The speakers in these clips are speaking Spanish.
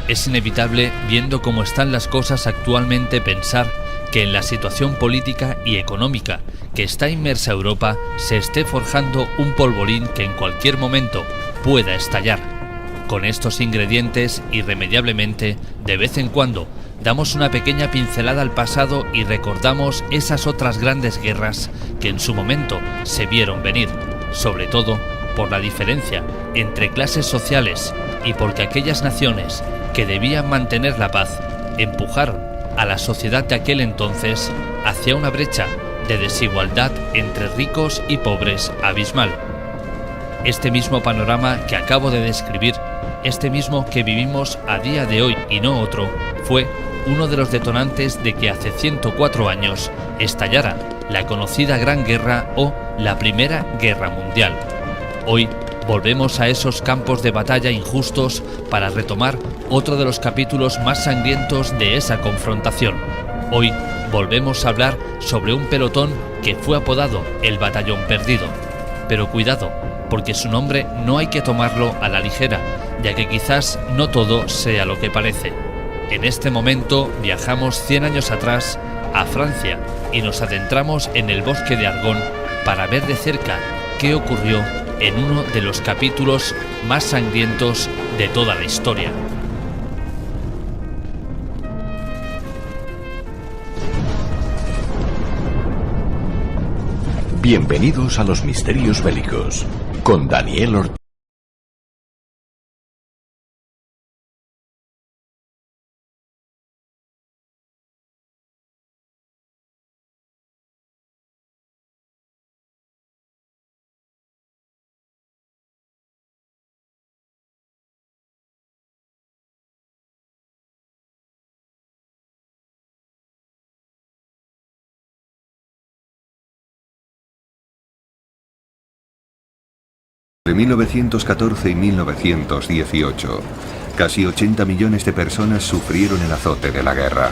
Es inevitable, viendo cómo están las cosas actualmente, pensar que en la situación política y económica que está inmersa Europa se esté forjando un polvorín que en cualquier momento pueda estallar. Con estos ingredientes, irremediablemente, de vez en cuando, damos una pequeña pincelada al pasado y recordamos esas otras grandes guerras que en su momento se vieron venir, sobre todo por la diferencia entre clases sociales y porque aquellas naciones que debían mantener la paz empujaron a la sociedad de aquel entonces hacia una brecha de desigualdad entre ricos y pobres abismal. Este mismo panorama que acabo de describir, este mismo que vivimos a día de hoy y no otro, fue uno de los detonantes de que hace 104 años estallara la conocida Gran Guerra o la Primera Guerra Mundial. Hoy volvemos a esos campos de batalla injustos para retomar otro de los capítulos más sangrientos de esa confrontación. Hoy volvemos a hablar sobre un pelotón que fue apodado el Batallón Perdido. Pero cuidado, porque su nombre no hay que tomarlo a la ligera, ya que quizás no todo sea lo que parece. En este momento viajamos 100 años atrás a Francia y nos adentramos en el bosque de Argonne para ver de cerca qué ocurrió en uno de los capítulos más sangrientos de toda la historia. Bienvenidos a los Misterios Bélicos, con Daniel Ortega. De 1914 y 1918, casi 80 millones de personas sufrieron el azote de la guerra.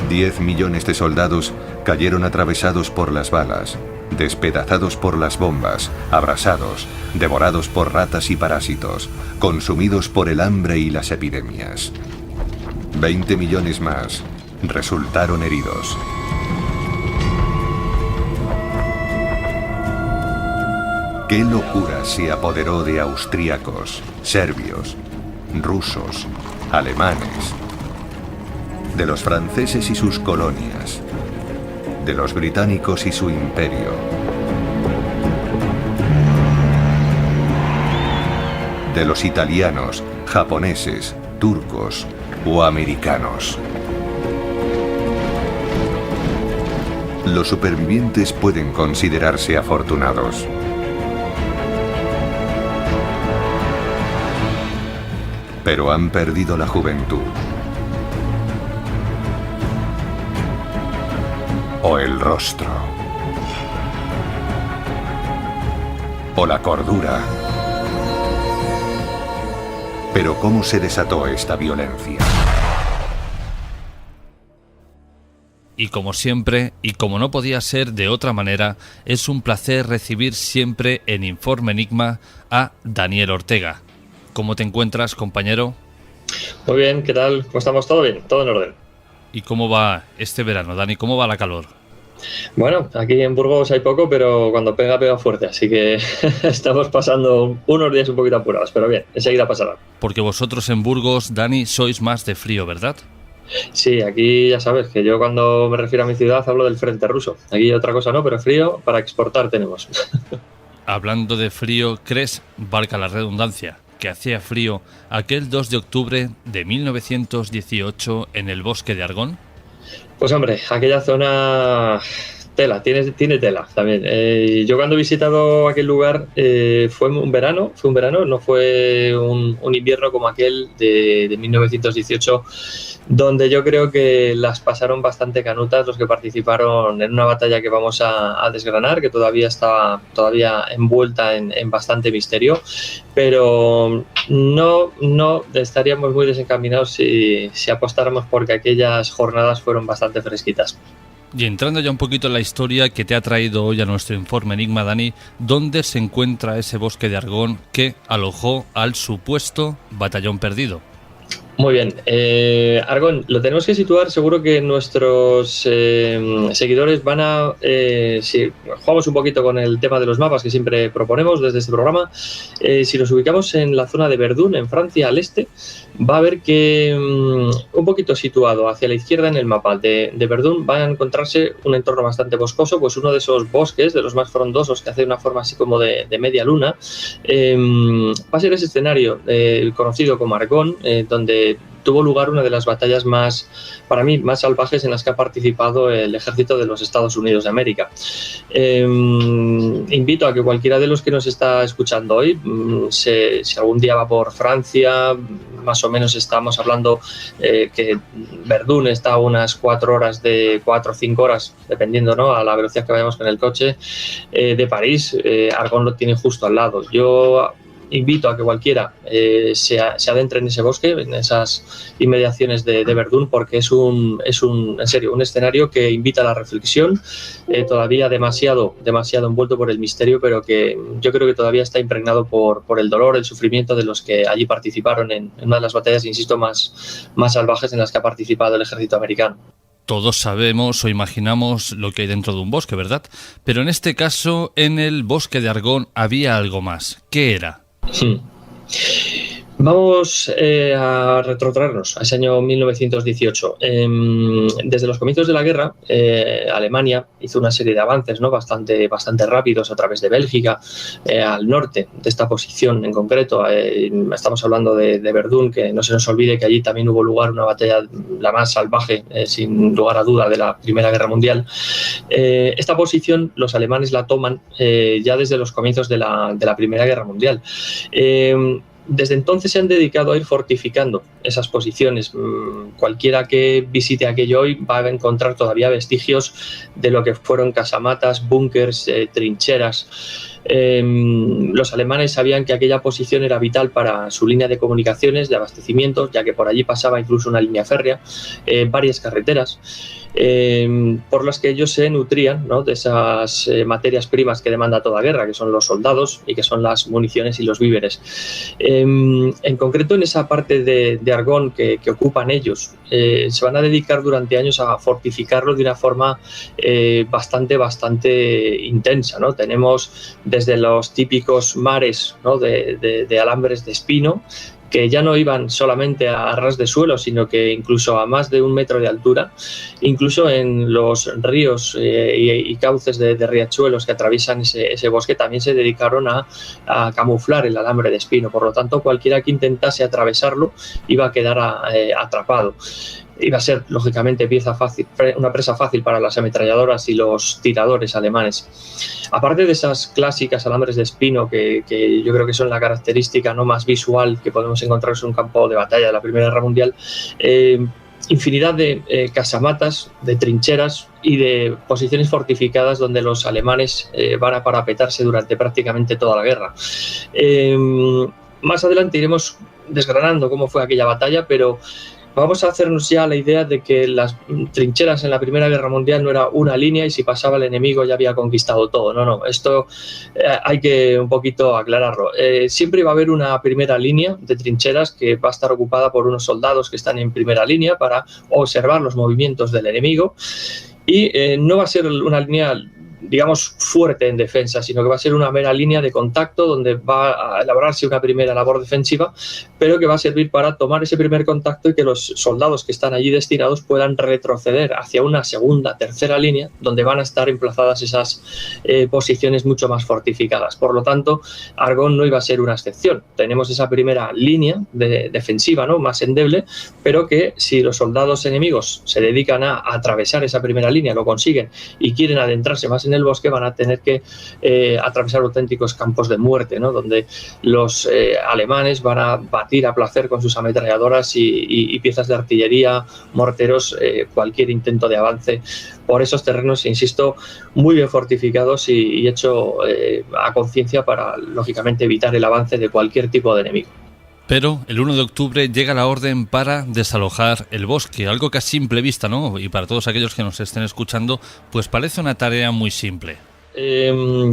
10 millones de soldados cayeron atravesados por las balas, despedazados por las bombas, abrasados, devorados por ratas y parásitos, consumidos por el hambre y las epidemias. 20 millones más resultaron heridos. ¿Qué locura se apoderó de austríacos, serbios, rusos, alemanes, de los franceses y sus colonias, de los británicos y su imperio, de los italianos, japoneses, turcos o americanos? Los supervivientes pueden considerarse afortunados. Pero han perdido la juventud. O el rostro. O la cordura. Pero ¿cómo se desató esta violencia? Y como siempre, y como no podía ser de otra manera, es un placer recibir siempre en Informe Enigma a Daniel Ortega. ¿Cómo te encuentras, compañero? Muy bien, ¿qué tal? ¿Cómo estamos? ¿Todo bien? ¿Todo en orden? ¿Y cómo va este verano, Dani? ¿Cómo va la calor? Bueno, aquí en Burgos hay poco, pero cuando pega, pega fuerte. Así que estamos pasando unos días un poquito apurados, pero bien, enseguida pasará. Porque vosotros en Burgos, Dani, sois más de frío, ¿verdad? Sí, aquí ya sabes que yo cuando me refiero a mi ciudad hablo del frente ruso. Aquí otra cosa no, pero frío para exportar tenemos. Hablando de frío, ¿crees, valga la redundancia, que hacía frío aquel 2 de octubre de 1918 en el bosque de Argonne? Pues hombre, aquella zona tela, tiene tela también. Yo cuando he visitado aquel lugar fue un verano, no fue un invierno como aquel de 1918, donde yo creo que las pasaron bastante canutas los que participaron en una batalla que vamos a desgranar, que todavía está envuelta en bastante misterio, pero no estaríamos muy desencaminados si apostáramos porque aquellas jornadas fueron bastante fresquitas. Y entrando ya un poquito en la historia que te ha traído hoy a nuestro informe Enigma, Dani, ¿dónde se encuentra ese bosque de Argonne que alojó al supuesto batallón perdido? Muy bien, Argonne, lo tenemos que situar, seguro que nuestros seguidores van a, si jugamos un poquito con el tema de los mapas que siempre proponemos desde este programa, si nos ubicamos en la zona de Verdun, en Francia, al este, va a ver que un poquito situado hacia la izquierda en el mapa de Verdun va a encontrarse un entorno bastante boscoso, pues uno de esos bosques, de los más frondosos, que hace una forma así como de media luna, va a ser ese escenario conocido como Argonne, donde tuvo lugar una de las batallas más, para mí, más salvajes en las que ha participado el ejército de los Estados Unidos de América. Invito a que cualquiera de los que nos está escuchando hoy, si algún día va por Francia, más o menos estamos hablando que Verdun está a unas 4 o 5 horas, dependiendo, ¿no?, a la velocidad que vayamos con el coche, de París. Argonne lo tiene justo al lado. Yo invito a que cualquiera se adentre en ese bosque, en esas inmediaciones de Verdun, porque es en serio, un escenario que invita a la reflexión, todavía demasiado envuelto por el misterio, pero que yo creo que todavía está impregnado por el dolor, el sufrimiento de los que allí participaron en una de las batallas, insisto, más salvajes en las que ha participado el ejército americano. Todos sabemos o imaginamos lo que hay dentro de un bosque, ¿verdad? Pero en este caso, en el bosque de Argonne había algo más. ¿Qué era? Vamos a retrotraernos a ese año 1918. Desde los comienzos de la guerra, Alemania hizo una serie de avances, ¿no?, bastante rápidos a través de Bélgica, al norte de esta posición en concreto. Estamos hablando de Verdun, que no se nos olvide que allí también hubo lugar una batalla, la más salvaje, sin lugar a duda, de la Primera Guerra Mundial. Esta posición los alemanes la toman ya desde los comienzos de la Primera Guerra Mundial. Desde entonces se han dedicado a ir fortificando esas posiciones. Cualquiera que visite aquello hoy va a encontrar todavía vestigios de lo que fueron casamatas, búnkers, trincheras. Los alemanes sabían que aquella posición era vital para su línea de comunicaciones, de abastecimientos, ya que por allí pasaba incluso una línea férrea, varias carreteras, por las que ellos se nutrían, ¿no?, de esas materias primas que demanda toda guerra, que son los soldados y que son las municiones y los víveres. En concreto, en esa parte de Argonne que ocupan ellos, se van a dedicar durante años a fortificarlo de una forma bastante intensa, ¿no? Tenemos desde los típicos mares, ¿no?, de alambres de espino, que ya no iban solamente a ras de suelo, sino que incluso a más de 1 metro de altura. Incluso en los ríos y cauces de riachuelos que atraviesan ese bosque también se dedicaron a camuflar el alambre de espino. Por lo tanto, cualquiera que intentase atravesarlo iba a quedar atrapado. Iba a ser, lógicamente, una presa fácil para las ametralladoras y los tiradores alemanes. Aparte de esas clásicas alambres de espino, que yo creo que son la característica no más visual que podemos encontrar en un campo de batalla de la Primera Guerra Mundial, infinidad de casamatas, de trincheras y de posiciones fortificadas donde los alemanes van a parapetarse durante prácticamente toda la guerra. Más adelante iremos desgranando cómo fue aquella batalla, pero vamos a hacernos ya la idea de que las trincheras en la Primera Guerra Mundial no era una línea y si pasaba el enemigo ya había conquistado todo. No, esto hay que un poquito aclararlo. Siempre va a haber una primera línea de trincheras que va a estar ocupada por unos soldados que están en primera línea para observar los movimientos del enemigo y no va a ser una línea, digamos, fuerte en defensa, sino que va a ser una mera línea de contacto donde va a elaborarse una primera labor defensiva, pero que va a servir para tomar ese primer contacto y que los soldados que están allí destinados puedan retroceder hacia una segunda, tercera línea, donde van a estar emplazadas esas posiciones mucho más fortificadas. Por lo tanto, Argonne no iba a ser una excepción. Tenemos esa primera línea defensiva, ¿no?, más endeble, pero que si los soldados enemigos se dedican a atravesar esa primera línea, lo consiguen y quieren adentrarse más en el bosque, van a tener que atravesar auténticos campos de muerte, ¿no?, donde los alemanes van a batir a placer con sus ametralladoras y piezas de artillería, morteros, cualquier intento de avance por esos terrenos, insisto, muy bien fortificados y hecho a conciencia para, lógicamente, evitar el avance de cualquier tipo de enemigo. Pero el 1 de octubre llega la orden para desalojar el bosque, algo que a simple vista, ¿no? Y para todos aquellos que nos estén escuchando, pues parece una tarea muy simple.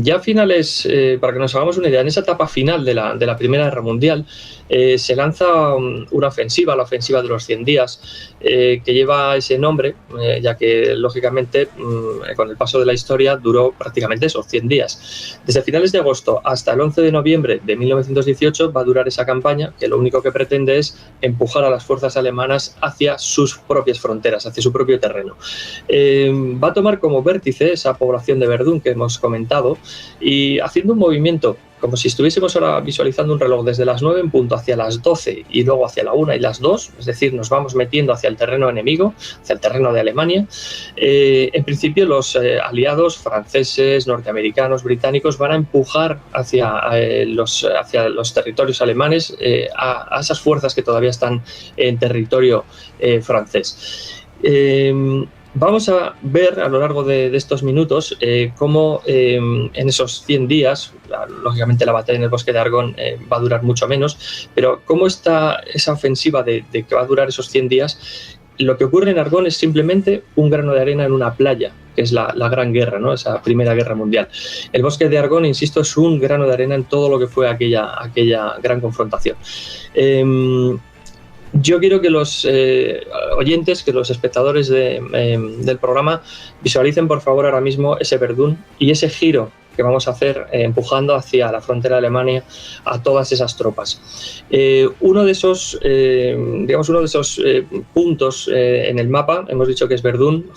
Ya a finales, para que nos hagamos una idea, en esa etapa final de la Primera Guerra Mundial, se lanza una ofensiva, la ofensiva de los 100 días, que lleva ese nombre, ya que lógicamente con el paso de la historia duró prácticamente esos 100 días. Desde finales de agosto hasta el 11 de noviembre de 1918 va a durar esa campaña, que lo único que pretende es empujar a las fuerzas alemanas hacia sus propias fronteras, hacia su propio terreno. Va a tomar como vértice esa población de Verdún que hemos comentado, y haciendo un movimiento como si estuviésemos ahora visualizando un reloj desde las 9 en punto hacia las 12 y luego hacia la 1 y las 2, es decir, nos vamos metiendo hacia el terreno enemigo, hacia el terreno de Alemania. En principio los aliados franceses, norteamericanos, británicos van a empujar hacia los territorios alemanes a esas fuerzas que todavía están en territorio francés. Vamos a ver a lo largo de estos minutos cómo en esos 100 días, lógicamente la batalla en el bosque de Argonne va a durar mucho menos, pero cómo está esa ofensiva de que va a durar esos 100 días. Lo que ocurre en Argonne es simplemente un grano de arena en una playa, que es la Gran Guerra, ¿no? Esa Primera Guerra Mundial. El bosque de Argonne, insisto, es un grano de arena en todo lo que fue aquella gran confrontación. Yo quiero que los oyentes, que los espectadores del programa visualicen por favor ahora mismo ese Verdún y ese giro que vamos a hacer empujando hacia la frontera de Alemania a todas esas tropas. Uno de esos puntos en el mapa, hemos dicho que es Verdún,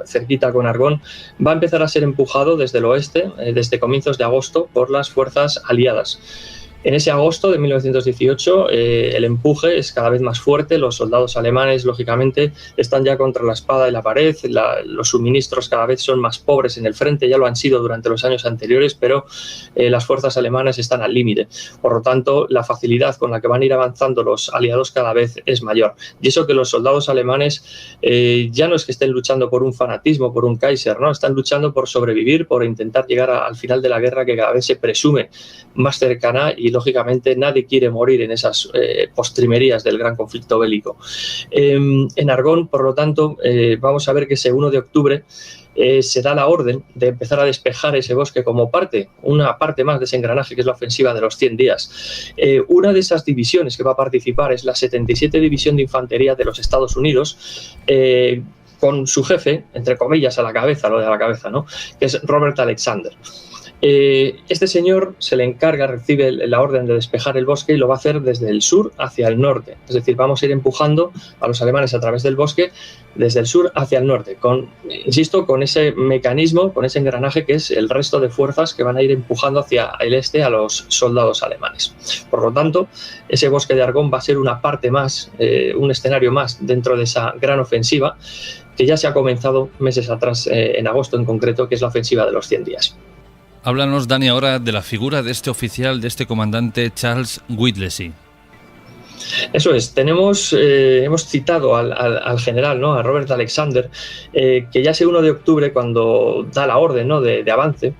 cerquita con Argonne, va a empezar a ser empujado desde el oeste, desde comienzos de agosto, por las fuerzas aliadas. En ese agosto de 1918 el empuje es cada vez más fuerte, los soldados alemanes lógicamente están ya contra la espada y la pared, los suministros cada vez son más pobres en el frente, ya lo han sido durante los años anteriores, pero las fuerzas alemanas están al límite. Por lo tanto, la facilidad con la que van a ir avanzando los aliados cada vez es mayor. Y eso que los soldados alemanes ya no es que estén luchando por un fanatismo, por un Kaiser, ¿no? Están luchando por sobrevivir, por intentar llegar al final de la guerra que cada vez se presume más cercana y lógicamente nadie quiere morir en esas postrimerías del gran conflicto bélico. En Argonne, por lo tanto, vamos a ver que ese 1 de octubre se da la orden de empezar a despejar ese bosque como una parte más de ese engranaje que es la ofensiva de los 100 días. Una de esas divisiones que va a participar es la 77 División de Infantería de los Estados Unidos, con su jefe, entre comillas, a la cabeza, ¿no? Que es Robert Alexander. Este señor se le encarga, recibe la orden de despejar el bosque y lo va a hacer desde el sur hacia el norte. Es decir, vamos a ir empujando a los alemanes a través del bosque desde el sur hacia el norte, con ese mecanismo, con ese engranaje que es el resto de fuerzas que van a ir empujando hacia el este a los soldados alemanes. Por lo tanto, ese bosque de Argonne va a ser una parte más, un escenario más dentro de esa gran ofensiva que ya se ha comenzado meses atrás, en agosto en concreto, que es la ofensiva de los 100 días. Háblanos, Dani, ahora de la figura de este oficial, de este comandante Charles Whittlesey. Eso es, hemos citado al general, ¿no? A Robert Alexander, que ya ese 1 de octubre, cuando da la orden, ¿no? de avance,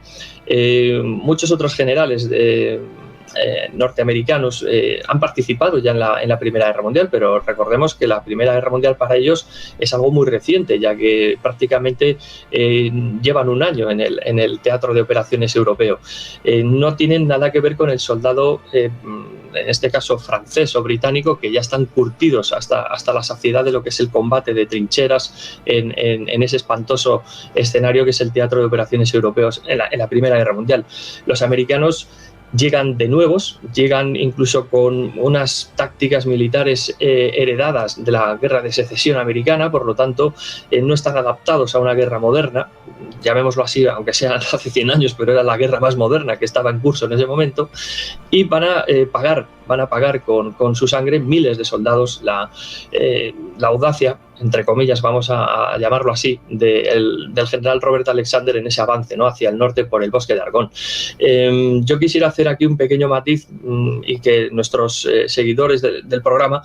muchos otros generales norteamericanos han participado ya en la Primera Guerra Mundial, pero recordemos que la Primera Guerra Mundial para ellos es algo muy reciente, ya que prácticamente llevan un año en el teatro de operaciones europeo. No tienen nada que ver con el soldado, en este caso francés o británico, que ya están curtidos hasta la saciedad de lo que es el combate de trincheras en ese espantoso escenario que es el teatro de operaciones europeos en la Primera Guerra Mundial. Los americanos llegan de nuevos, llegan incluso con unas tácticas militares heredadas de la guerra de secesión americana, por lo tanto no están adaptados a una guerra moderna, llamémoslo así, aunque sea hace 100 años, pero era la guerra más moderna que estaba en curso en ese momento, y van a pagar con su sangre miles de soldados la audacia, entre comillas, vamos a llamarlo así, del general Robert Alexander en ese avance, ¿no? Hacia el norte por el bosque de Argonne. Yo quisiera hacer aquí un pequeño matiz y que nuestros seguidores del programa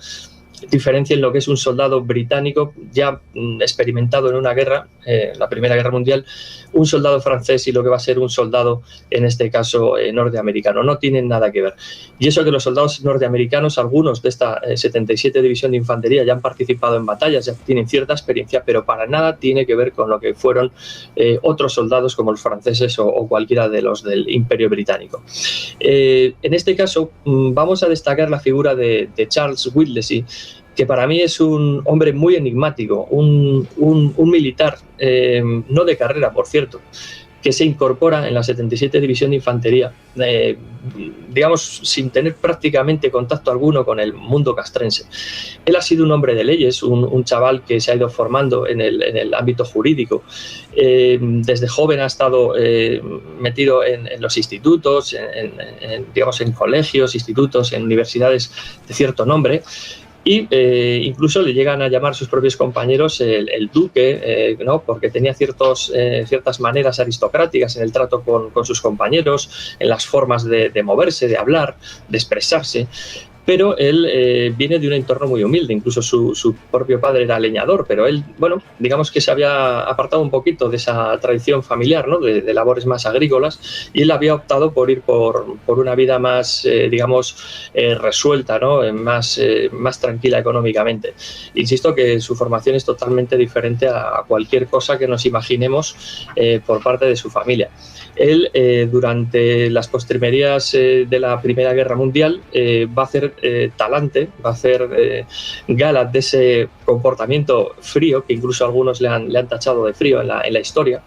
diferencien lo que es un soldado británico ya experimentado en una guerra, la Primera Guerra Mundial, un soldado francés y lo que va a ser un soldado, en este caso, norteamericano. No tienen nada que ver. Y eso que los soldados norteamericanos, algunos de esta 77 División de Infantería, ya han participado en batallas, ya tienen cierta experiencia, pero para nada tiene que ver con lo que fueron otros soldados como los franceses o cualquiera de los del Imperio Británico. En este caso, vamos a destacar la figura de Charles Whittlesey, que para mí es un hombre muy enigmático, un militar, no de carrera, por cierto, que se incorpora en la 77 División de Infantería, digamos, sin tener prácticamente contacto alguno con el mundo castrense. Él ha sido un hombre de leyes, un chaval que se ha ido formando en el ámbito jurídico. Desde joven ha estado metido en los institutos, digamos, en colegios, institutos, en universidades de cierto nombre. Y incluso le llegan a llamar sus propios compañeros el duque, ¿no? Porque tenía ciertas maneras aristocráticas en el trato con sus compañeros, en las formas de moverse, de hablar, de expresarse. Pero él viene de un entorno muy humilde, incluso su propio padre era leñador, pero él, bueno, digamos que se había apartado un poquito de esa tradición familiar, ¿no? de labores más agrícolas, y él había optado por ir por una vida más, digamos, resuelta, ¿no? más tranquila económicamente. Insisto que su formación es totalmente diferente a cualquier cosa que nos imaginemos por parte de su familia. Él, durante las postrimerías de la Primera Guerra Mundial, va a hacer talante, va a hacer gala de ese comportamiento frío, que incluso algunos le han tachado de frío en la historia.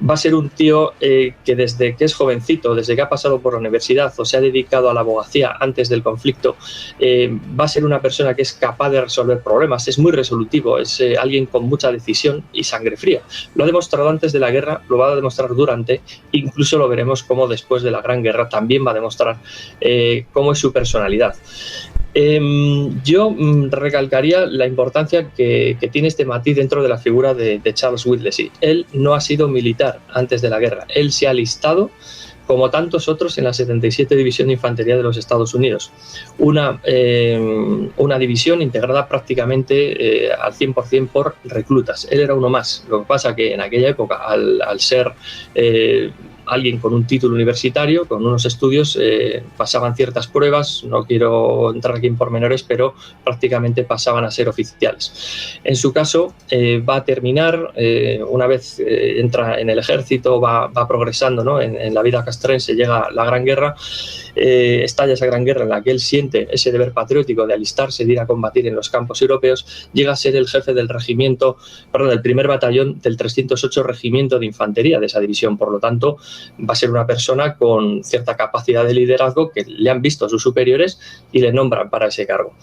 Va a ser un tío que desde que es jovencito, desde que ha pasado por la universidad o se ha dedicado a la abogacía antes del conflicto, va a ser una persona que es capaz de resolver problemas, es muy resolutivo, es alguien con mucha decisión y sangre fría. Lo ha demostrado antes de la guerra, lo va a demostrar durante, incluso lo veremos como después de la Gran Guerra también va a demostrar cómo es su personalidad. Yo recalcaría la importancia que tiene este matiz dentro de la figura de Charles Whittlesey. Él no ha sido militar antes de la guerra, él se ha alistado como tantos otros en la 77 División de Infantería de los Estados Unidos. Una división integrada prácticamente al 100% por reclutas. Él era uno más. Lo que pasa que en aquella época, al ser alguien con un título universitario, con unos estudios, pasaban ciertas pruebas, no quiero entrar aquí en pormenores, pero prácticamente pasaban a ser oficiales. En su caso, va a terminar, una vez entra en el ejército, va progresando, ¿no? en la vida castrense, llega la Gran Guerra, estalla esa Gran Guerra en la que él siente ese deber patriótico de alistarse, de ir a combatir en los campos europeos, llega a ser el jefe del primer batallón del 308 Regimiento de Infantería de esa división. Por lo tanto, va a ser una persona con cierta capacidad de liderazgo que le han visto sus superiores y le nombran para ese cargo.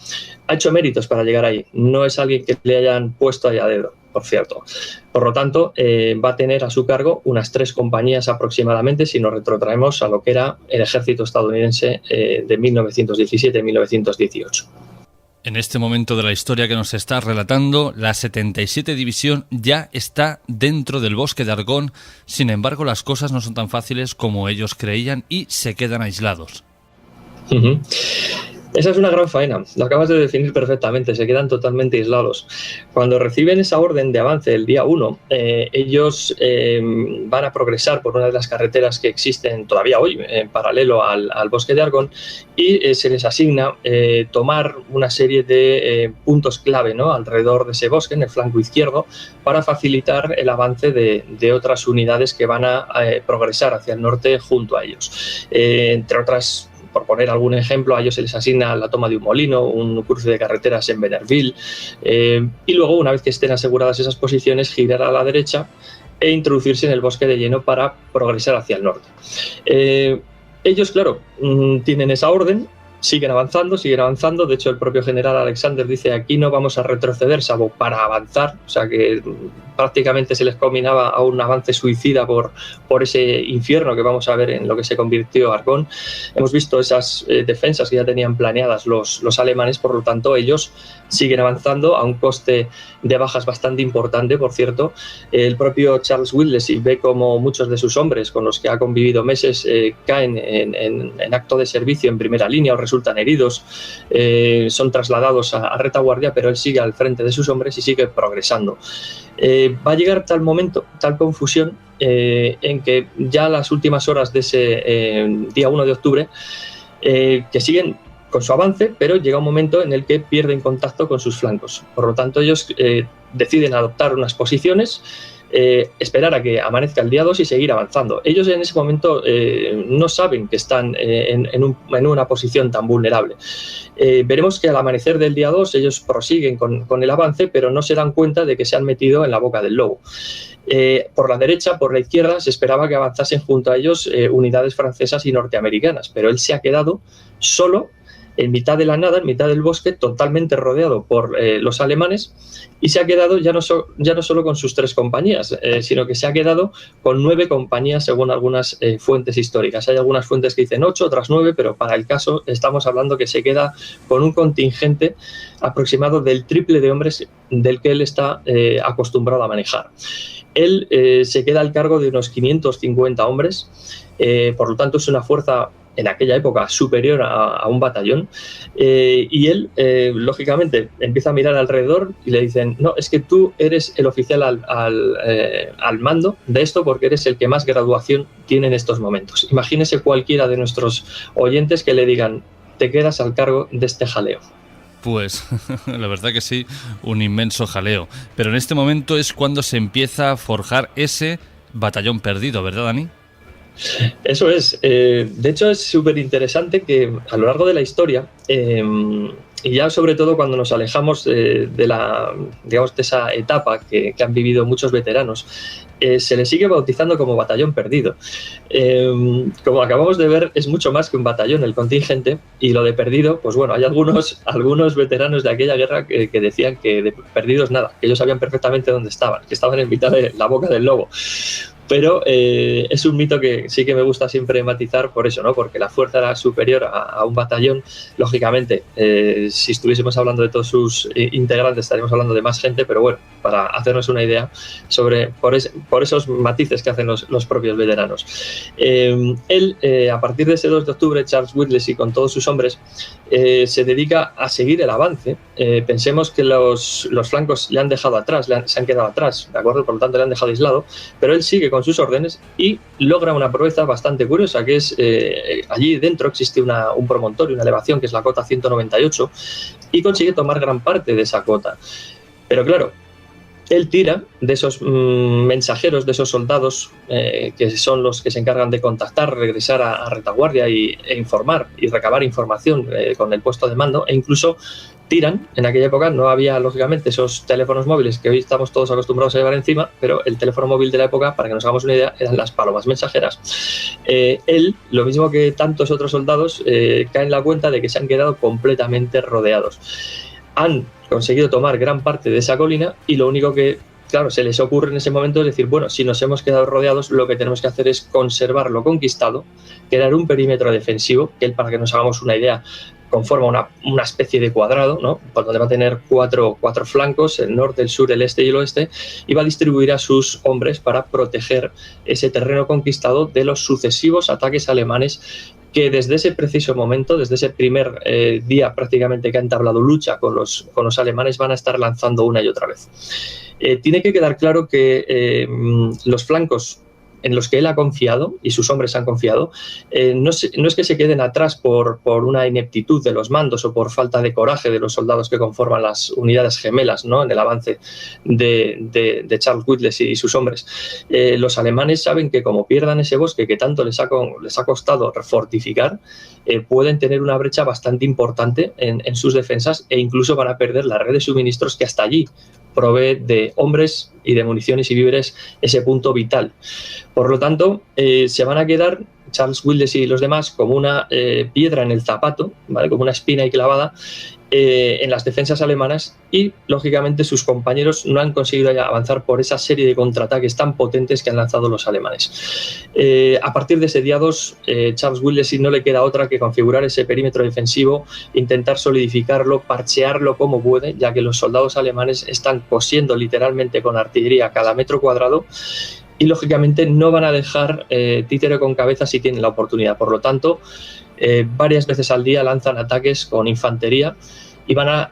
Ha hecho méritos para llegar ahí, no es alguien que le hayan puesto ahí a dedo, por cierto. Por lo tanto, va a tener a su cargo unas 3 compañías aproximadamente, si nos retrotraemos a lo que era el ejército estadounidense de 1917-1918. En este momento de la historia que nos está relatando, la 77 División ya está dentro del bosque de Argonne. Sin embargo, las cosas no son tan fáciles como ellos creían y se quedan aislados. Uh-huh. Esa es una gran faena, lo acabas de definir perfectamente, se quedan totalmente aislados. Cuando reciben esa orden de avance el día 1, ellos van a progresar por una de las carreteras que existen todavía hoy, en paralelo al bosque de Argonne, y se les asigna tomar una serie de puntos clave, ¿no? alrededor de ese bosque, en el flanco izquierdo, para facilitar el avance de otras unidades que van a progresar hacia el norte junto a ellos. Entre otras, por poner algún ejemplo, a ellos se les asigna la toma de un molino, un cruce de carreteras en Bennerville, y luego, una vez que estén aseguradas esas posiciones, girar a la derecha e introducirse en el bosque de lleno para progresar hacia el norte. Ellos, claro, tienen esa orden, siguen avanzando. De hecho, el propio general Alexander dice: aquí no vamos a retroceder salvo para avanzar, o sea que prácticamente se les combinaba a un avance suicida por ese infierno que vamos a ver en lo que se convirtió Argonne. Hemos visto esas defensas que ya tenían planeadas los alemanes, por lo tanto ellos siguen avanzando a un coste de bajas bastante importante, por cierto. El propio Charles Whittlesey ve como muchos de sus hombres con los que ha convivido meses caen en acto de servicio en primera línea o resultan heridos, son trasladados a retaguardia, pero él sigue al frente de sus hombres y sigue progresando. Va a llegar tal momento, tal confusión, en que ya las últimas horas de ese día 1 de octubre, que siguen con su avance, pero llega un momento en el que pierden contacto con sus flancos. Por lo tanto, ellos deciden adoptar unas posiciones, esperar a que amanezca el día 2 y seguir avanzando. Ellos en ese momento no saben que están en una posición tan vulnerable. Veremos que al amanecer del día 2 ellos prosiguen con el avance, pero no se dan cuenta de que se han metido en la boca del lobo. Por la derecha, por la izquierda, se esperaba que avanzasen junto a ellos unidades francesas y norteamericanas, pero él se ha quedado solo en mitad de la nada, en mitad del bosque, totalmente rodeado por los alemanes, y se ha quedado ya no solo con sus 3 compañías, sino que se ha quedado con 9 compañías según algunas fuentes históricas. Hay algunas fuentes que dicen 8, otras 9, pero para el caso estamos hablando que se queda con un contingente aproximado del triple de hombres del que él está acostumbrado a manejar. Él se queda al cargo de unos 550 hombres, por lo tanto es una fuerza en aquella época superior a un batallón, y él, lógicamente, empieza a mirar alrededor y le dicen: no, es que tú eres el oficial al mando de esto porque eres el que más graduación tiene en estos momentos. Imagínese cualquiera de nuestros oyentes que le digan: te quedas al cargo de este jaleo. Pues la verdad que sí, un inmenso jaleo. Pero en este momento es cuando se empieza a forjar ese batallón perdido, ¿verdad, Dani? Eso es. De hecho, es súper interesante que a lo largo de la historia, y ya sobre todo cuando nos alejamos de esa etapa que han vivido muchos veteranos, se le sigue bautizando como batallón perdido. Como acabamos de ver, es mucho más que un batallón el contingente, y lo de perdido, pues bueno, hay algunos veteranos de aquella guerra que decían que de perdidos nada, que ellos sabían perfectamente dónde estaban, que estaban en mitad de la boca del lobo. Pero es un mito que sí que me gusta siempre matizar por eso, ¿no? Porque la fuerza era superior a un batallón. Lógicamente, si estuviésemos hablando de todos sus integrantes, estaríamos hablando de más gente, pero bueno, para hacernos una idea por esos matices que hacen los propios veteranos. Él, a partir de ese 2 de octubre, Charles Whittlesey, con todos sus hombres, se dedica a seguir el avance. Pensemos que los flancos le han dejado atrás, se han quedado atrás, ¿de acuerdo? Por lo tanto, le han dejado aislado, pero él sigue con sus órdenes y logra una proeza bastante curiosa, que es allí dentro existe un promontorio, una elevación que es la cota 198, y consigue tomar gran parte de esa cota. Pero claro, él tira de esos mensajeros, de esos soldados que son los que se encargan de contactar, regresar a retaguardia e informar y recabar información con el puesto de mando, e incluso tiran. En aquella época no había, lógicamente, esos teléfonos móviles que hoy estamos todos acostumbrados a llevar encima, pero el teléfono móvil de la época, para que nos hagamos una idea, eran las palomas mensajeras. Él, lo mismo que tantos otros soldados, cae en la cuenta de que se han quedado completamente rodeados. Han conseguido tomar gran parte de esa colina y lo único que, claro, se les ocurre en ese momento es decir: bueno, si nos hemos quedado rodeados, lo que tenemos que hacer es conservar lo conquistado, crear un perímetro defensivo, que él, para que nos hagamos una idea, conforma una especie de cuadrado, ¿no? Por donde va a tener cuatro flancos, el norte, el sur, el este y el oeste, y va a distribuir a sus hombres para proteger ese terreno conquistado de los sucesivos ataques alemanes que desde ese preciso momento, desde ese primer día prácticamente que ha entablado lucha con los alemanes, van a estar lanzando una y otra vez. Tiene que quedar claro que los flancos en los que él ha confiado y sus hombres han confiado, no es que se queden atrás por una ineptitud de los mandos o por falta de coraje de los soldados que conforman las unidades gemelas, ¿no?, en el avance de Charles Whittlesey y sus hombres. Los alemanes saben que como pierdan ese bosque que tanto les ha costado refortificar, pueden tener una brecha bastante importante en sus defensas, e incluso van a perder la red de suministros que hasta allí provee de hombres y de municiones y víveres ese punto vital. Por lo tanto, se van a quedar Charles Wildes y los demás como una piedra en el zapato, ¿vale? Como una espina ahí clavada en las defensas alemanas, y lógicamente sus compañeros no han conseguido avanzar por esa serie de contraataques tan potentes que han lanzado los alemanes. A partir de ese día 2, Charles Wildes no le queda otra que configurar ese perímetro defensivo, intentar solidificarlo, parchearlo como puede, ya que los soldados alemanes están cosiendo literalmente con artillería cada metro cuadrado, y lógicamente no van a dejar títere con cabeza si tienen la oportunidad. Por lo tanto, varias veces al día lanzan ataques con infantería y van a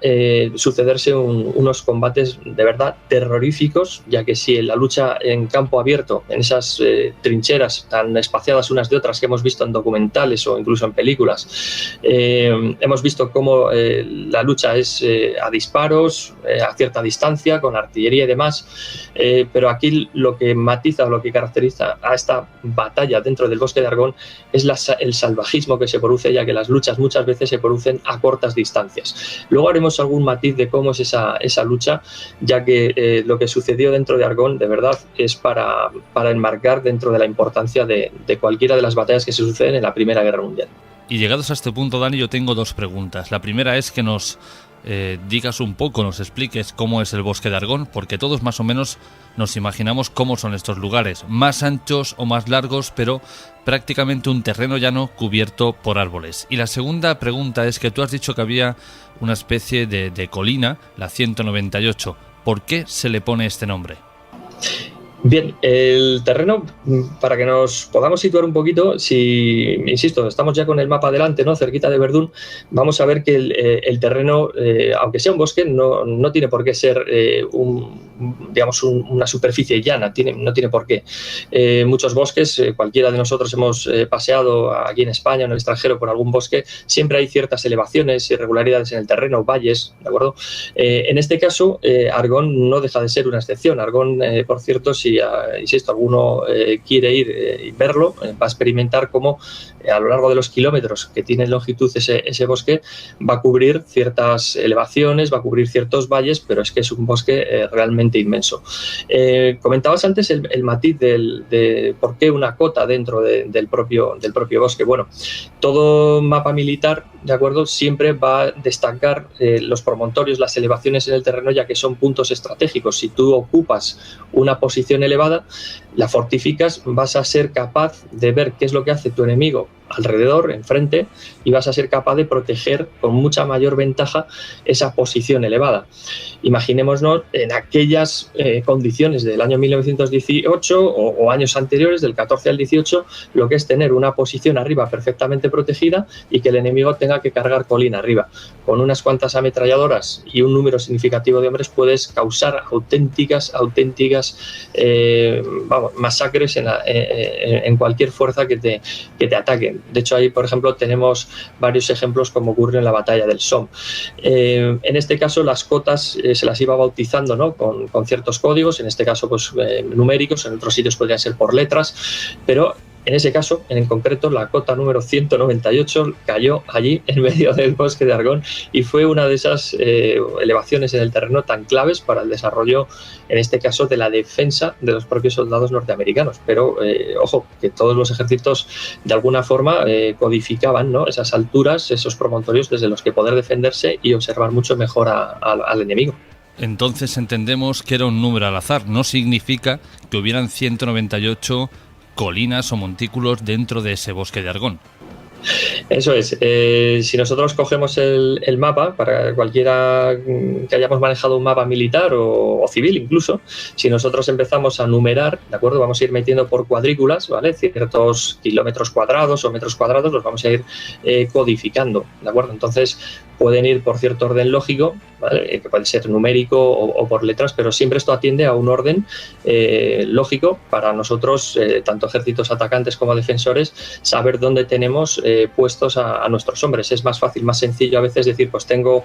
sucederse unos combates de verdad terroríficos, ya que si en la lucha en campo abierto, en esas trincheras tan espaciadas unas de otras que hemos visto en documentales o incluso en películas, hemos visto cómo la lucha es a disparos, a cierta distancia, con artillería y demás, pero aquí lo que matiza o lo que caracteriza a esta batalla dentro del bosque de Argonne es el salvajismo que se produce, ya que las luchas muchas veces se producen a cortas distancias. Luego haremos algún matiz de cómo es esa lucha, ya que lo que sucedió dentro de Argonne de verdad es para enmarcar dentro de la importancia de cualquiera de las batallas que se suceden en la Primera Guerra Mundial. Y llegados a este punto, Dani, yo tengo dos preguntas. La primera es que nos digas un poco, nos expliques cómo es el bosque de Argonne, porque todos más o menos nos imaginamos cómo son estos lugares, más anchos o más largos, pero prácticamente un terreno llano cubierto por árboles. Y la segunda pregunta es que tú has dicho que había una especie de colina, la 198. ¿Por qué se le pone este nombre? Bien, el terreno, para que nos podamos situar un poquito, si, insisto, estamos ya con el mapa delante, ¿no?, cerquita de Verdún, vamos a ver que el terreno, aunque sea un bosque, no tiene por qué ser una superficie llana, no tiene por qué. Muchos bosques, cualquiera de nosotros hemos paseado aquí en España o en el extranjero por algún bosque, siempre hay ciertas elevaciones, irregularidades en el terreno, valles, ¿de acuerdo? En este caso, Argonne no deja de ser una excepción. Argonne, por cierto, si insisto, alguno quiere ir y verlo, va a experimentar cómo a lo largo de los kilómetros que tiene longitud ese bosque va a cubrir ciertas elevaciones, va a cubrir ciertos valles, pero es que es un bosque realmente inmenso. Comentabas antes el matiz de por qué una cota dentro del propio bosque. Bueno, todo mapa militar, ¿de acuerdo?, siempre va a destacar los promontorios, las elevaciones en el terreno, ya que son puntos estratégicos. Si tú ocupas una posición elevada, la fortificas, vas a ser capaz de ver qué es lo que hace tu enemigo alrededor, enfrente, y vas a ser capaz de proteger con mucha mayor ventaja esa posición elevada. Imaginémonos en aquellas condiciones del año 1918 o años anteriores, del 14 al 18, lo que es tener una posición arriba perfectamente protegida y que el enemigo tenga que cargar colina arriba. Con unas cuantas ametralladoras y un número significativo de hombres puedes causar auténticas masacres en cualquier fuerza que te ataquen. De hecho, ahí, por ejemplo, tenemos varios ejemplos como ocurrió en la batalla del Somme. En este caso, las cotas se las iba bautizando, ¿no?, con ciertos códigos, en este caso pues numéricos, en otros sitios podrían ser por letras, pero en ese caso, en concreto, la cota número 198 cayó allí en medio del bosque de Argonne y fue una de esas elevaciones en el terreno tan claves para el desarrollo, en este caso, de la defensa de los propios soldados norteamericanos. Pero, ojo, que todos los ejércitos de alguna forma codificaban, ¿no?, esas alturas, esos promontorios desde los que poder defenderse y observar mucho mejor al enemigo. Entonces entendemos que era un número al azar, no significa que hubieran 198 colinas o montículos dentro de ese bosque de Argonne. Eso es. Si nosotros cogemos el mapa, para cualquiera que hayamos manejado un mapa militar o civil incluso, si nosotros empezamos a numerar, ¿de acuerdo?, vamos a ir metiendo por cuadrículas, ¿vale?, ciertos kilómetros cuadrados o metros cuadrados, los vamos a ir codificando, ¿de acuerdo? Entonces pueden ir por cierto orden lógico, ¿vale?, que puede ser numérico o por letras, pero siempre esto atiende a un orden lógico para nosotros, tanto ejércitos atacantes como defensores, saber dónde tenemos puestos a nuestros hombres. Es más fácil, más sencillo a veces decir, pues tengo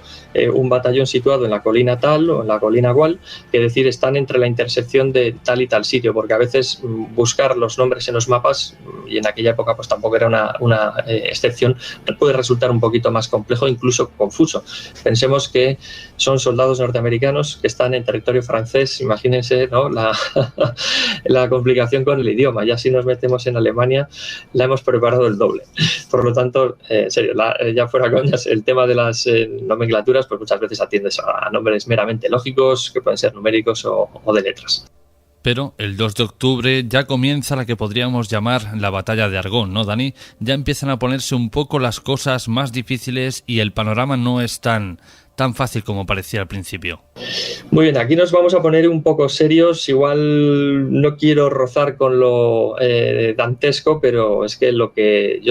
un batallón situado en la colina tal o en la colina cual, que decir están entre la intersección de tal y tal sitio, porque a veces buscar los nombres en los mapas, y en aquella época pues tampoco era una excepción, puede resultar un poquito más complejo, incluso confuso. Pensemos que son soldados norteamericanos que están en territorio francés, imagínense, ¿no? la complicación con el idioma. Ya si nos metemos en Alemania, la hemos preparado el doble. Por lo tanto, en serio, ya fuera coñas, el tema de las nomenclaturas, pues muchas veces atiendes a nombres meramente lógicos, que pueden ser numéricos o de letras. Pero el 2 de octubre ya comienza la que podríamos llamar la batalla de Argonne, ¿no, Dani? Ya empiezan a ponerse un poco las cosas más difíciles y el panorama no es tan fácil como parecía al principio. Muy bien, aquí nos vamos a poner un poco serios. Igual no quiero rozar con lo dantesco, pero es que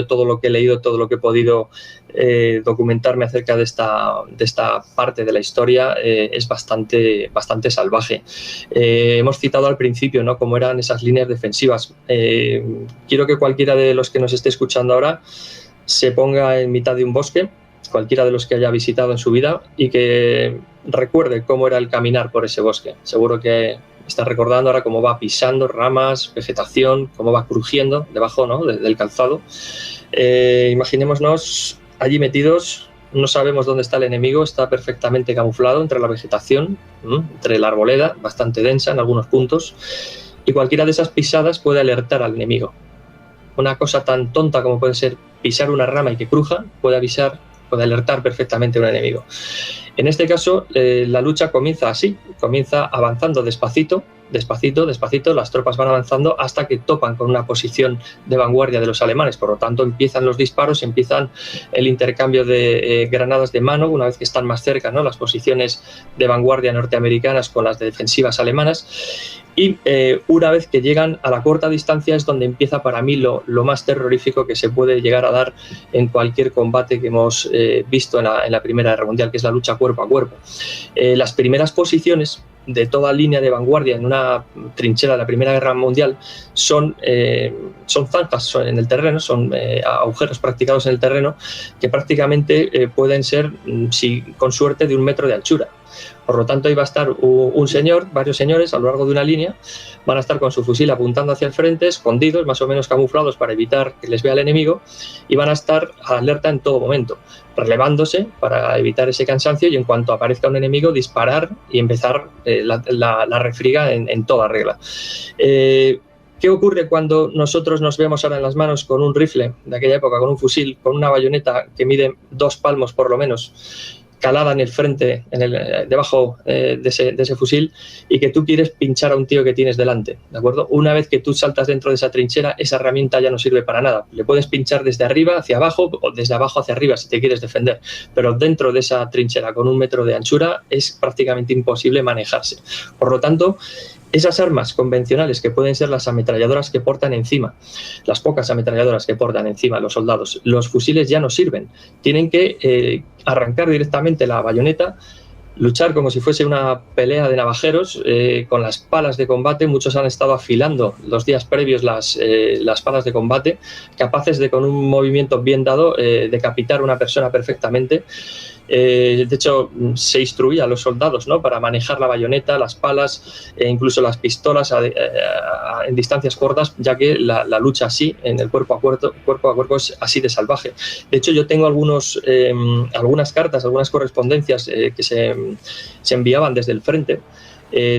todo lo que he leído, todo lo que he podido documentarme acerca de esta parte de la historia es bastante salvaje. Hemos citado al principio, ¿no?, cómo eran esas líneas defensivas. Quiero que cualquiera de los que nos esté escuchando ahora se ponga en mitad de un bosque, cualquiera de los que haya visitado en su vida, y que recuerde cómo era el caminar por ese bosque. Seguro que está recordando ahora cómo va pisando ramas, vegetación, cómo va crujiendo debajo, ¿no?, del calzado. Imaginémonos allí metidos, no sabemos dónde está el enemigo, está perfectamente camuflado entre la vegetación, entre la arboleda, bastante densa en algunos puntos, y cualquiera de esas pisadas puede alertar al enemigo. Una cosa tan tonta como puede ser pisar una rama y que cruja, puede alertar perfectamente a un enemigo. En este caso, la lucha comienza así, comienza avanzando despacito, las tropas van avanzando hasta que topan con una posición de vanguardia de los alemanes. Por lo tanto, empiezan los disparos, empiezan el intercambio de granadas de mano, una vez que están más cerca, ¿no?, las posiciones de vanguardia norteamericanas con las defensivas alemanas. Y una vez que llegan a la corta distancia es donde empieza para mí lo más terrorífico que se puede llegar a dar en cualquier combate que hemos visto en la Primera Guerra Mundial, que es la lucha cuerpo a cuerpo. Las primeras posiciones de toda línea de vanguardia en una trinchera de la Primera Guerra Mundial son zanjas en el terreno, son agujeros practicados en el terreno que prácticamente pueden ser, si con suerte, de 1 metro de anchura. Por lo tanto, ahí va a estar varios señores a lo largo de una línea, van a estar con su fusil apuntando hacia el frente, escondidos, más o menos camuflados para evitar que les vea el enemigo, y van a estar alerta en todo momento, relevándose para evitar ese cansancio, y en cuanto aparezca un enemigo, disparar y empezar la refriega en toda regla. ¿Qué ocurre cuando nosotros nos vemos ahora en las manos con un rifle de aquella época, con un fusil, con una bayoneta que mide 2 palmos por lo menos, calada en el frente, debajo de ese fusil, y que tú quieres pinchar a un tío que tienes delante, ¿de acuerdo? Una vez que tú saltas dentro de esa trinchera, esa herramienta ya no sirve para nada. Le puedes pinchar desde arriba hacia abajo o desde abajo hacia arriba si te quieres defender, pero dentro de esa trinchera con 1 metro de anchura es prácticamente imposible manejarse. Por lo tanto, esas armas convencionales, que pueden ser las ametralladoras que portan encima, las pocas ametralladoras que portan encima los soldados, los fusiles ya no sirven. Tienen que arrancar directamente la bayoneta, luchar como si fuese una pelea de navajeros con las palas de combate. Muchos han estado afilando los días previos las palas de combate, capaces de, con un movimiento bien dado, decapitar a una persona perfectamente. De hecho, se instruía a los soldados, ¿no?, para manejar la bayoneta, las palas e incluso las pistolas en distancias cortas, ya que la lucha así, en el cuerpo a cuerpo, es así de salvaje. De hecho, yo tengo algunas cartas, algunas correspondencias que se enviaban desde el frente,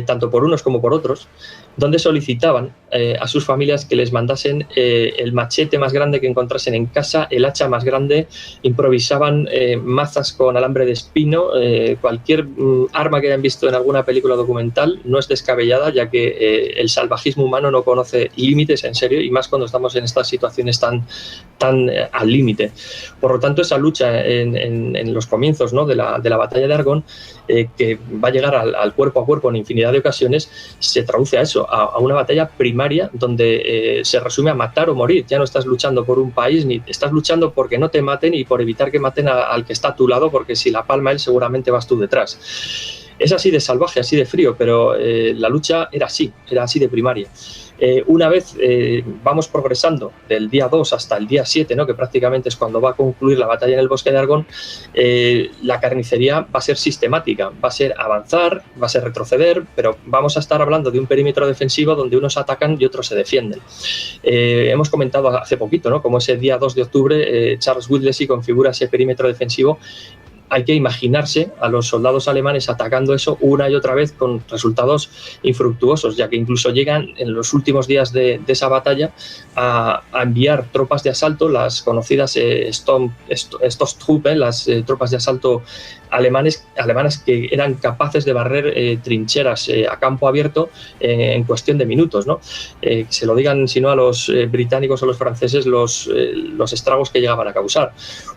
tanto por unos como por otros, donde solicitaban a sus familias que les mandasen el machete más grande que encontrasen en casa, el hacha más grande, improvisaban mazas con alambre de espino, cualquier arma que hayan visto en alguna película documental no es descabellada, ya que el salvajismo humano no conoce límites, en serio, y más cuando estamos en estas situaciones tan al límite. Por lo tanto, esa lucha en los comienzos, ¿no?, de la batalla de Argonne, que va a llegar al cuerpo a cuerpo en infinidad de ocasiones, se traduce a eso, a una batalla primaria donde se resume a matar o morir. Ya no estás luchando por un país, ni estás luchando porque no te maten y por evitar que maten al que está a tu lado, porque si la palma él, seguramente vas tú detrás. Es así de salvaje, así de frío, pero la lucha era así de primaria. Una vez vamos progresando del día 2 hasta el día 7, ¿no?, que prácticamente es cuando va a concluir la batalla en el bosque de Argonne, la carnicería va a ser sistemática, va a ser avanzar, va a ser retroceder, pero vamos a estar hablando de un perímetro defensivo donde unos atacan y otros se defienden. Hemos comentado hace poquito, ¿no?, cómo ese día 2 de octubre Charles Whittlesey configura ese perímetro defensivo hay que imaginarse a los soldados alemanes atacando eso una y otra vez con resultados infructuosos, ya que incluso llegan en los últimos días de esa batalla a enviar tropas de asalto, las conocidas Stoßtruppen, las tropas de asalto alemanas que eran capaces de barrer trincheras a campo abierto en cuestión de minutos, ¿no? Se lo digan, si no, a los británicos o los franceses los estragos que llegaban a causar.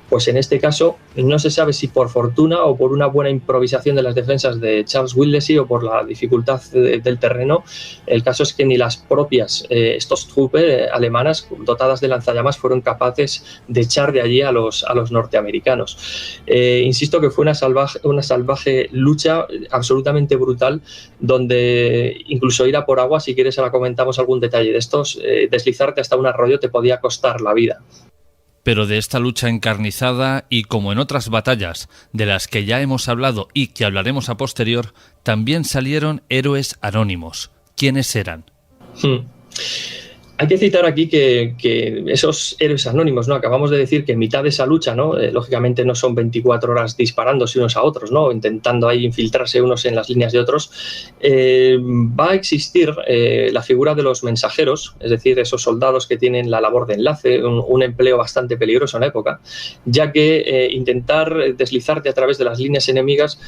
Pues en este caso no se sabe si por fortuna o por una buena improvisación de las defensas de Charles Wellesley o por la dificultad del terreno. El caso es que ni las propias Stoßtruppen alemanas dotadas de lanzallamas fueron capaces de echar de allí a los norteamericanos. Insisto que fue una salvaje lucha absolutamente brutal, donde incluso ir a por agua, si quieres ahora comentamos algún detalle de estos, deslizarte hasta un arroyo te podía costar la vida. Pero de esta lucha encarnizada y como en otras batallas de las que ya hemos hablado y que hablaremos a posterior, también salieron héroes anónimos. ¿Quiénes eran? Hay que citar aquí que esos héroes anónimos, ¿no? Acabamos de decir que en mitad de esa lucha, ¿no? Lógicamente no son 24 horas disparándose unos a otros, ¿no? Intentando ahí infiltrarse unos en las líneas de otros. Va a existir la figura de los mensajeros, es decir, esos soldados que tienen la labor de enlace, un empleo bastante peligroso en la época, ya que intentar deslizarte a través de las líneas enemigas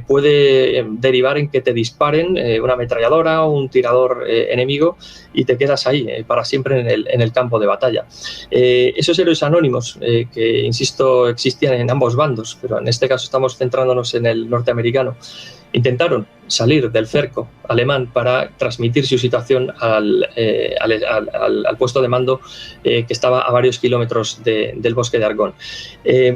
puede derivar en que te disparen una ametralladora o un tirador enemigo y te quedas ahí para siempre en el campo de batalla. Esos héroes anónimos que, insisto, existían en ambos bandos, pero en este caso estamos centrándonos en el norteamericano, intentaron salir del cerco alemán para transmitir su situación al puesto de mando que estaba a varios kilómetros del bosque de Argonne.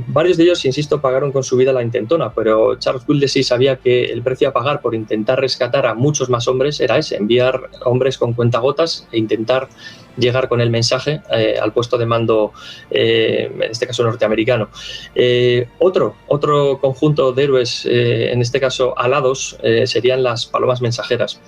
Varios de ellos, insisto, pagaron con su vida la intentona, pero Charles Wellesley sabía que el precio a pagar por intentar rescatar a muchos más hombres era ese, enviar hombres con cuentagotas e intentar llegar con el mensaje al puesto de mando, en este caso norteamericano. Otro conjunto de héroes, en este caso alados, serían las palomas mensajeras.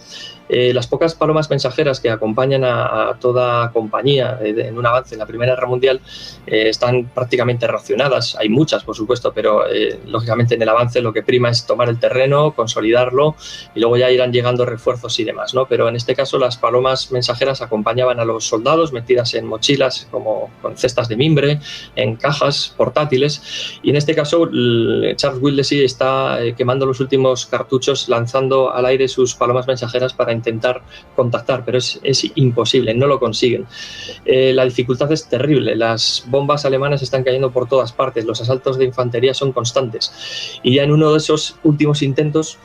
Las pocas palomas mensajeras que acompañan a toda compañía en un avance en la Primera Guerra Mundial están prácticamente racionadas. Hay muchas, por supuesto, pero lógicamente en el avance lo que prima es tomar el terreno, consolidarlo y luego ya irán llegando refuerzos y demás, ¿no? Pero en este caso las palomas mensajeras acompañaban a los soldados metidas en mochilas como con cestas de mimbre, en cajas portátiles, y en este caso Charles Wellesley está quemando los últimos cartuchos, lanzando al aire sus palomas mensajeras para intentar contactar, pero es imposible, no lo consiguen. La dificultad es terrible, las bombas alemanas están cayendo por todas partes, los asaltos de infantería son constantes, y ya en uno de esos últimos intentos,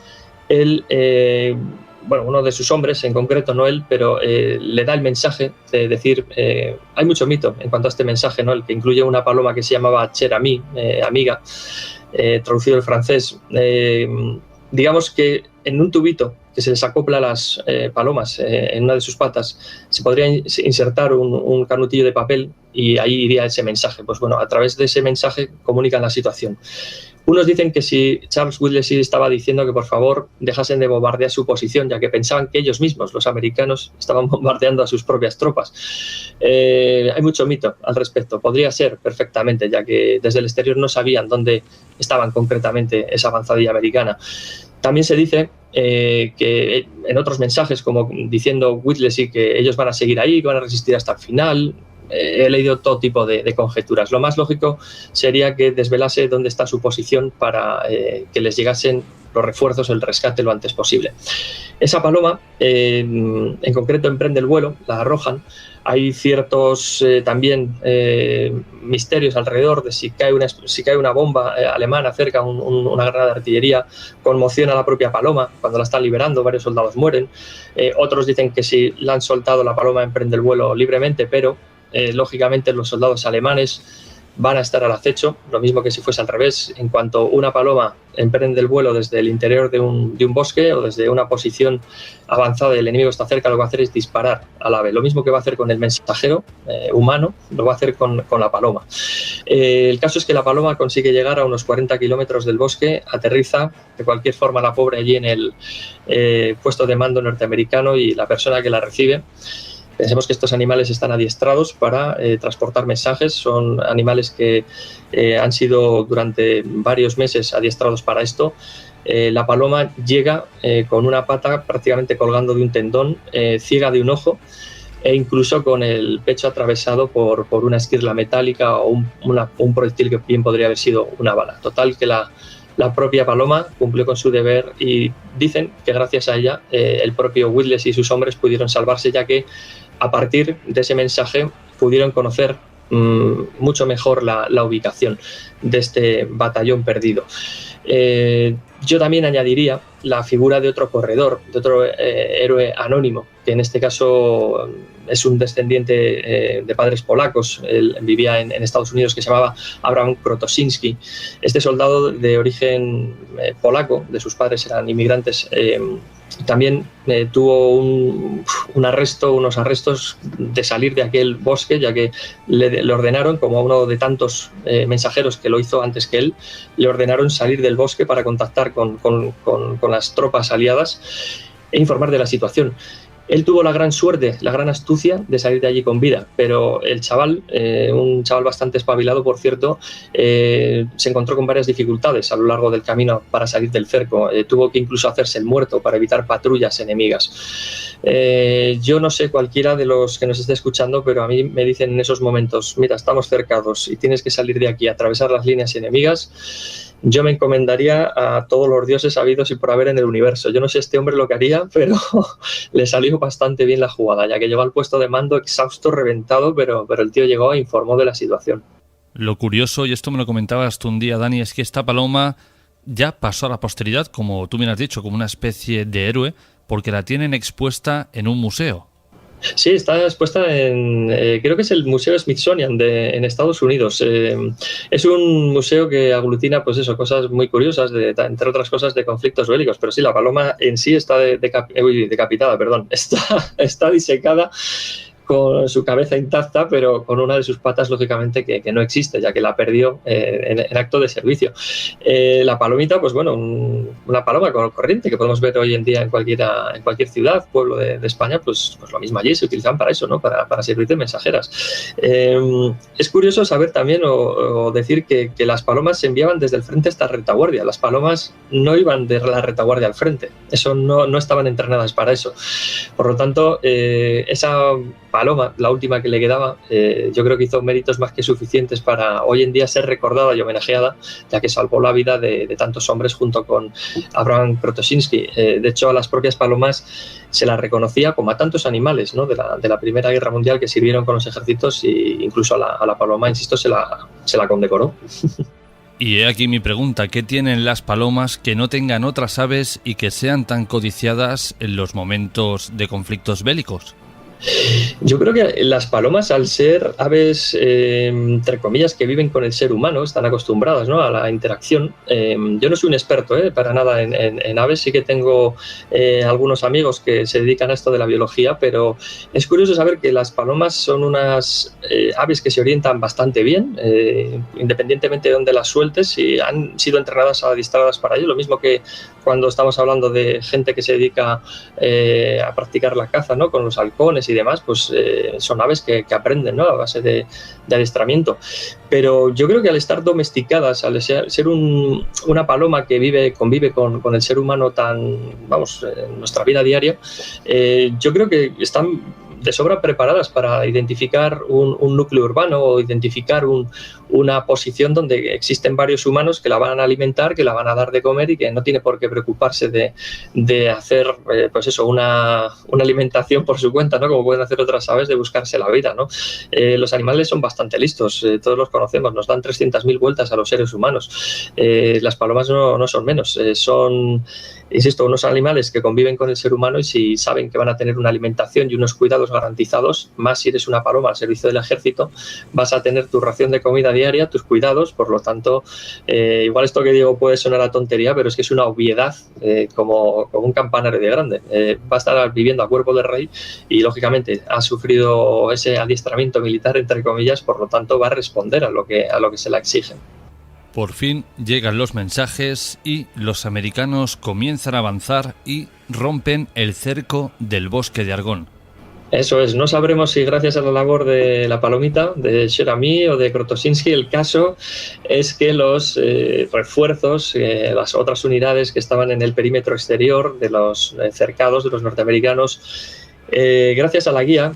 uno de sus hombres en concreto, no él, pero le da el mensaje de decir, hay mucho mito en cuanto a este mensaje, ¿no? El que incluye una paloma que se llamaba cher ami, amiga, traducido del francés. Digamos que en un tubito que se les acopla a las palomas en una de sus patas, se podría insertar un canutillo de papel y ahí iría ese mensaje. Pues bueno, a través de ese mensaje comunican la situación. Unos dicen que si Charles Wellesley estaba diciendo que por favor dejasen de bombardear su posición, ya que pensaban que ellos mismos, los americanos, estaban bombardeando a sus propias tropas. Hay mucho mito al respecto. Podría ser perfectamente, ya que desde el exterior no sabían dónde estaban concretamente esa avanzadilla americana. También se dice que en otros mensajes, como diciendo Wellesley que ellos van a seguir ahí, que van a resistir hasta el final. He leído todo tipo de conjeturas. Lo más lógico sería que desvelase dónde está su posición para que les llegasen los refuerzos, el rescate lo antes posible. Esa paloma, en concreto, emprende el vuelo, la arrojan. Hay ciertos también misterios alrededor de si cae una bomba alemana cerca, una granada de artillería, conmociona a la propia paloma cuando la están liberando, varios soldados mueren. Otros dicen que si la han soltado, la paloma emprende el vuelo libremente, pero lógicamente los soldados alemanes van a estar al acecho, lo mismo que si fuese al revés. En cuanto una paloma emprende el vuelo desde el interior de un bosque o desde una posición avanzada y el enemigo está cerca, lo que va a hacer es disparar al ave. Lo mismo que va a hacer con el mensajero humano, lo va a hacer con la paloma. El caso es que la paloma consigue llegar a unos 40 kilómetros del bosque, aterriza de cualquier forma la pobre allí en el puesto de mando norteamericano y la persona que la recibe. Pensemos que estos animales están adiestrados para transportar mensajes, son animales que han sido durante varios meses adiestrados para esto. La paloma llega con una pata prácticamente colgando de un tendón, ciega de un ojo, e incluso con el pecho atravesado por una esquirla metálica o un proyectil que bien podría haber sido una bala. Total, que la propia paloma cumplió con su deber y dicen que gracias a ella el propio Whitles y sus hombres pudieron salvarse, ya que a partir de ese mensaje pudieron conocer mucho mejor la ubicación de este batallón perdido. Yo también añadiría la figura de otro corredor, de otro héroe anónimo, que en este caso es un descendiente de padres polacos. Él vivía en Estados Unidos, que se llamaba Abraham Krotosinski. Este soldado de origen polaco, de sus padres eran inmigrantes, también tuvo unos arrestos de salir de aquel bosque, ya que le ordenaron, como a uno de tantos mensajeros que lo hizo antes que él, le ordenaron salir del bosque para contactar con las tropas aliadas e informar de la situación. Él tuvo la gran suerte, la gran astucia de salir de allí con vida, pero el chaval, un chaval bastante espabilado, por cierto, se encontró con varias dificultades a lo largo del camino para salir del cerco. Tuvo que incluso hacerse el muerto para evitar patrullas enemigas. Yo no sé cualquiera de los que nos esté escuchando, pero a mí me dicen en esos momentos: mira, estamos cercados y tienes que salir de aquí, atravesar las líneas enemigas. Yo me encomendaría a todos los dioses habidos y por haber en el universo. Yo no sé este hombre lo que haría, pero le salió bastante bien la jugada, ya que llegó al puesto de mando exhausto, reventado, pero el tío llegó e informó de la situación. Lo curioso, y esto me lo comentabas tú un día, Dani, es que esta paloma ya pasó a la posteridad, como tú bien has dicho, como una especie de héroe, porque la tienen expuesta en un museo. Sí, está expuesta en, creo que es el Museo Smithsonian en Estados Unidos. Es un museo que aglutina, pues eso, cosas muy curiosas, entre otras cosas, de conflictos bélicos. Pero sí, la paloma en sí está decapitada, perdón, está disecada, con su cabeza intacta, pero con una de sus patas, lógicamente, que no existe, ya que la perdió en acto de servicio. La palomita, pues bueno, una paloma corriente que podemos ver hoy en día en cualquier ciudad, pueblo de España, pues lo mismo allí se utilizan para eso, ¿no? Para servir de mensajeras. Es curioso saber también o decir que las palomas se enviaban desde el frente hasta la retaguardia. Las palomas no iban de la retaguardia al frente, eso no estaban entrenadas para eso. Por lo tanto, esa paloma, la última que le quedaba, yo creo que hizo méritos más que suficientes para hoy en día ser recordada y homenajeada, ya que salvó la vida de tantos hombres junto con Abraham Krotosinski. De hecho, a las propias palomas se las reconocía como a tantos animales, ¿no? de la Primera Guerra Mundial que sirvieron con los ejércitos, e incluso a la paloma, insisto, se la condecoró. Y he aquí mi pregunta: ¿qué tienen las palomas que no tengan otras aves y que sean tan codiciadas en los momentos de conflictos bélicos? Yo creo que las palomas, al ser aves, entre comillas, que viven con el ser humano, están acostumbradas, ¿no?, a la interacción. Yo no soy un experto para nada en aves, sí que tengo algunos amigos que se dedican a esto de la biología, pero es curioso saber que las palomas son unas aves que se orientan bastante bien, independientemente de dónde las sueltes, y han sido entrenadas, adiestradas para ello, lo mismo que cuando estamos hablando de gente que se dedica a practicar la caza, ¿no?, con los halcones y demás, pues son aves que aprenden, ¿no?, a base de adiestramiento. Pero yo creo que al estar domesticadas, al ser una paloma que convive con el ser humano en nuestra vida diaria, yo creo que están de sobra preparadas para identificar un núcleo urbano o identificar una posición donde existen varios humanos que la van a alimentar, que la van a dar de comer y que no tiene por qué preocuparse de hacer pues eso, una alimentación por su cuenta, ¿no?, como pueden hacer otras aves, de buscarse la vida, ¿no? Los animales son bastante listos, todos los conocemos, nos dan 300.000 vueltas a los seres humanos. Las palomas no son menos, son, insisto, unos animales que conviven con el ser humano, y si saben que van a tener una alimentación y unos cuidados garantizados, más si eres una paloma al servicio del ejército, vas a tener tu ración de comida diaria, tus cuidados. Por lo tanto, igual esto que digo puede sonar a tontería, pero es que es una obviedad, como un campanario de grande. Va a estar viviendo a cuerpo de rey y, lógicamente, ha sufrido ese adiestramiento militar, entre comillas, por lo tanto va a responder a lo que se le exige. Por fin llegan los mensajes y los americanos comienzan a avanzar y rompen el cerco del bosque de Argonne. Eso es, no sabremos si gracias a la labor de la Palomita, de Cherami o de Krotoszynski. El caso es que los refuerzos, las otras unidades que estaban en el perímetro exterior de los cercados de los norteamericanos, gracias a la guía